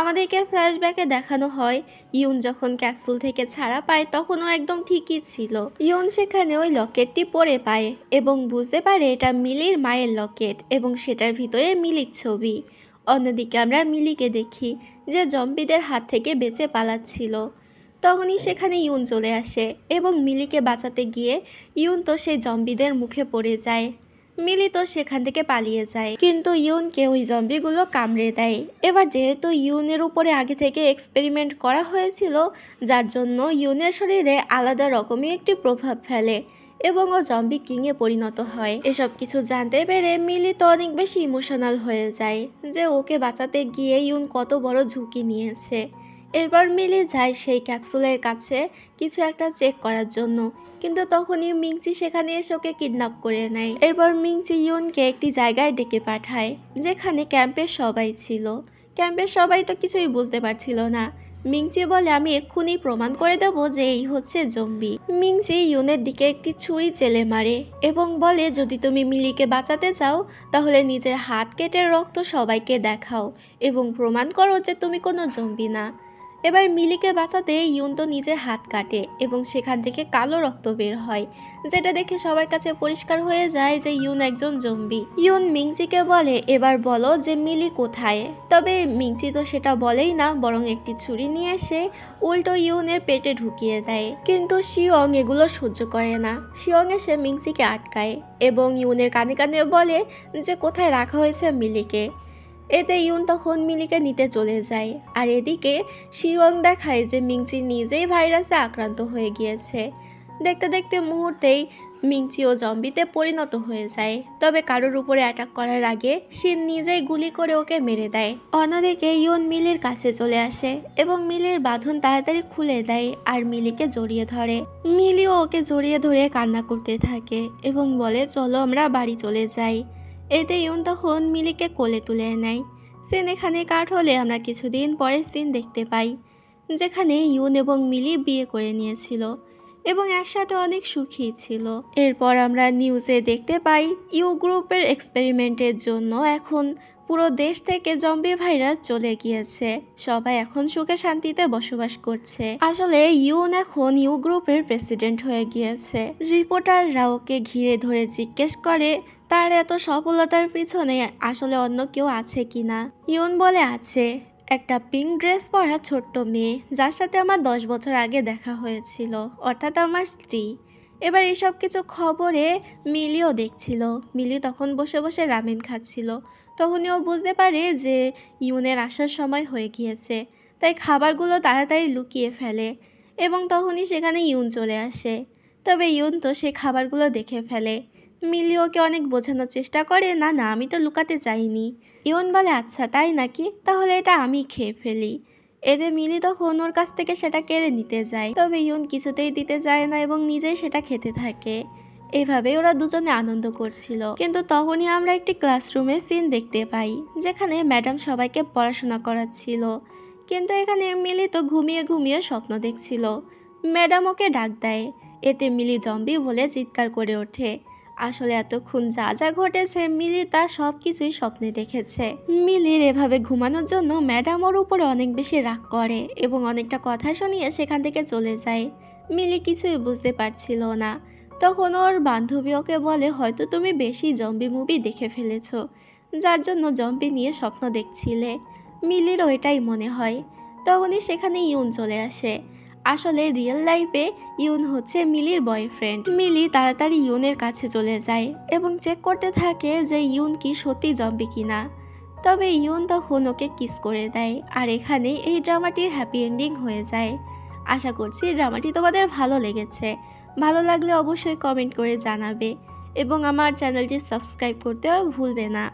আমাদেরকে ফ্ল্যাশব্যাকে দেখানো হয় ইউন যখন ক্যাপসুল থেকে ছাড়া পায় তখনও একদম ঠিকই ছিল। ইউন সেখানে ওই লকেটটি পরে পায় এবং বুঝতে পারে এটা মিলির মায়ের লকেট এবং সেটার ভিতরে মিলির ছবি। অন্যদিকে আমরা মিলিকে দেখি যে জম্বিদের হাত থেকে বেঁচে পালাচ্ছিল। তখনই সেখানে ইউন চলে আসে এবং মিলিকে বাঁচাতে গিয়ে ইউন তো সেই জম্বিদের মুখে পড়ে যায়। মিলি তো সেখান থেকে পালিয়ে যায়, কিন্তু ইউনকে ওই জম্বিগুলো কামড়ে দেয়। এবার যেহেতু ইউনের উপরে আগে থেকে এক্সপেরিমেন্ট করা হয়েছিল, যার জন্য ইউনের শরীরে আলাদা রকমের একটি প্রভাব ফেলে এবং ও জম্বি কিংয়ে পরিণত হয়। এসব কিছু জানতে পেরে মিলি তো অনেক বেশি ইমোশনাল হয়ে যায় যে ওকে বাঁচাতে গিয়ে ইউন কত বড় ঝুঁকি নিয়েছে। এরপর মিলি যায় সেই ক্যাপসুলের কাছে কিছু একটা চেক করার জন্য, কিন্তু তখনই মিংচি সেখানে এসে ওকে কিডন্যাপ করে নেয়। এরপর মিংচি ইউনকে একটি জায়গায় ডেকে পাঠায় যেখানে ক্যাম্পের সবাই ছিল। ক্যাম্পের সবাই তো কিছুই বুঝতে পারছিল না। মিংচি বলে, আমি এক্ষুনি প্রমাণ করে দেব যে এই হচ্ছে জম্বি। মিংচি ইউনের দিকে একটি ছুরি চেলে মারে এবং বলে, যদি তুমি মিলিকে বাঁচাতে চাও তাহলে নিজের হাত কেটে রক্ত সবাইকে দেখাও এবং প্রমাণ করো যে তুমি কোনো জম্বি না। এবার মিলিকে বাঁচাতে ইউন তো নিজের হাত কাটে এবং সেখান থেকে কালো রক্ত বের হয়, যেটা দেখে সবার কাছে পরিষ্কার হয়ে যায় যে ইউন একজন জম্বি। ইউন মিংচিকে বলে, এবার বলো যে মিলি কোথায়? তবে মিংচি তো সেটা বলেই না, বরং একটি ছুরি নিয়ে এসে উল্টো ইউনের পেটে ঢুকিয়ে দেয়। কিন্তু শিওং এগুলো সহ্য করে না। শিওং এসে মিংচিকে আটকায় এবং ইউনের কানে কানে বলে যে কোথায় রাখা হয়েছে মিলিকে। এতে ইউন তখন মিলিকে নিতে চলে যায়। আর এদিকে শিওং দেখায় যে মিংচি নিজেই ভাইরাসে আক্রান্ত হয়ে গিয়েছে। দেখতে দেখতে মুহূর্তেই মিংচিও জম্বিতে পরিণত হয়ে যায়, তবে কারোর উপরে অ্যাটাক করার আগে শিন নিজেই গুলি করে ওকে মেরে দেয়। অন্যদিকে ইউন মিলির কাছে চলে আসে এবং মিলির বাঁধন তাড়াতাড়ি খুলে দেয় আর মিলিকে জড়িয়ে ধরে। মিলিও ওকে জড়িয়ে ধরে কান্না করতে থাকে এবং বলে চলো আমরা বাড়ি চলে যাই। এতে ইউন তখন মিলিকে কোলে তুলে নেয়। সিন এখানে কাট হলে আমরা কিছুদিন পরে সিন দেখতে পাই যেখানে ইউন এবং মিলি বিয়ে করে নিয়েছিল এবং একসাথে অনেক সুখী ছিল। এরপর আমরা নিউজে দেখতে পাই ইউ গ্রুপের এক্সপেরিমেন্টের জন্য এখন পুরো দেশ থেকে জম্বি ভাইরাস চলে গিয়েছে, সবাই এখন সুখে শান্তিতে বসবাস করছে। আসলে ইউন এখন ইউ গ্রুপের প্রেসিডেন্ট হয়ে গিয়েছে। রিপোর্টাররা ওকে ঘিরে ধরে জিজ্ঞেস করে তার এত সফলতার পিছনে আসলে অন্য কেউ আছে কিনা। ইউন বলে আছে, একটা পিঙ্ক ড্রেস পরা ছোট্ট মেয়ে যার সাথে আমার 10 বছর আগে দেখা হয়েছিল, অর্থাৎ আমার স্ত্রী। এবার এসব কিছু খবরে মিলিও দেখছিল। মিলি তখন বসে বসে রামেন খাচ্ছিল। তখনই ও বুঝতে পারে যে ইউনের আসার সময় হয়ে গিয়েছে, তাই খাবারগুলো তাড়াতাড়ি লুকিয়ে ফেলে এবং তখনই সেখানে ইউন চলে আসে। তবে ইউন তো সে খাবারগুলো দেখে ফেলে। মিলি ওকে অনেক বোঝানোর চেষ্টা করে, না না আমি তো লুকাতে চাইনি। ইউন বলে আচ্ছা তাই নাকি, তাহলে এটা আমি খেয়ে ফেলি। এতে মিলি তখন ওর কাছ থেকে সেটা কেড়ে নিতে যায়, তবে ইউন কিছুতেই দিতে যায় না এবং নিজেই সেটা খেতে থাকে। এভাবে ওরা দুজনে আনন্দ করছিল। কিন্তু তখনই আমরা একটি ক্লাসরুমে সিন দেখতে পাই যেখানে ম্যাডাম সবাইকে পড়াশোনা করাচ্ছিল, কিন্তু এখানে মিলি তো ঘুমিয়ে ঘুমিয়ে স্বপ্ন দেখছিল। ম্যাডাম ওকে ডাক দেয়, এতে মিলি জম্বি বলে চিৎকার করে ওঠে। আসলে এতক্ষণ যা যা ঘটেছে মিলি তা সব কিছুই স্বপ্নে দেখেছে। মিলির এভাবে ঘুমানোর জন্য ম্যাডাম ওর উপরে অনেক বেশি রাগ করে এবং অনেকটা কথা শুনিয়ে সেখান থেকে চলে যায়। মিলি কিছুই বুঝতে পারছিল না। তখন ওর বান্ধবী ওকে বলে হয়তো তুমি বেশি জম্বি মুভি দেখে ফেলেছো, যার জন্য জম্বি নিয়ে স্বপ্ন দেখছিলে। মিলির ওইটাই মনে হয়। তখনই সেখানে ইউন চলে আসে। আসলে রিয়েল লাইফে ইউন হচ্ছে মিলির বয়ফ্রেন্ড। মিলি তাড়াতাড়ি ইউনের কাছে চলে যায় এবং চেক করতে থাকে যে ইউন কি সত্যি জম্বি কিনা। তবে ইউন তখন ওকে কিস করে দেয় আর এখানে এই ড্রামাটির হ্যাপি এন্ডিং হয়ে যায়। আশা করছি ড্রামাটি তোমাদের ভালো লেগেছে। ভালো লাগলে অবশ্যই কমেন্ট করে জানাবে এবং আমার চ্যানেলটি সাবস্ক্রাইব করতেও ভুলবে না।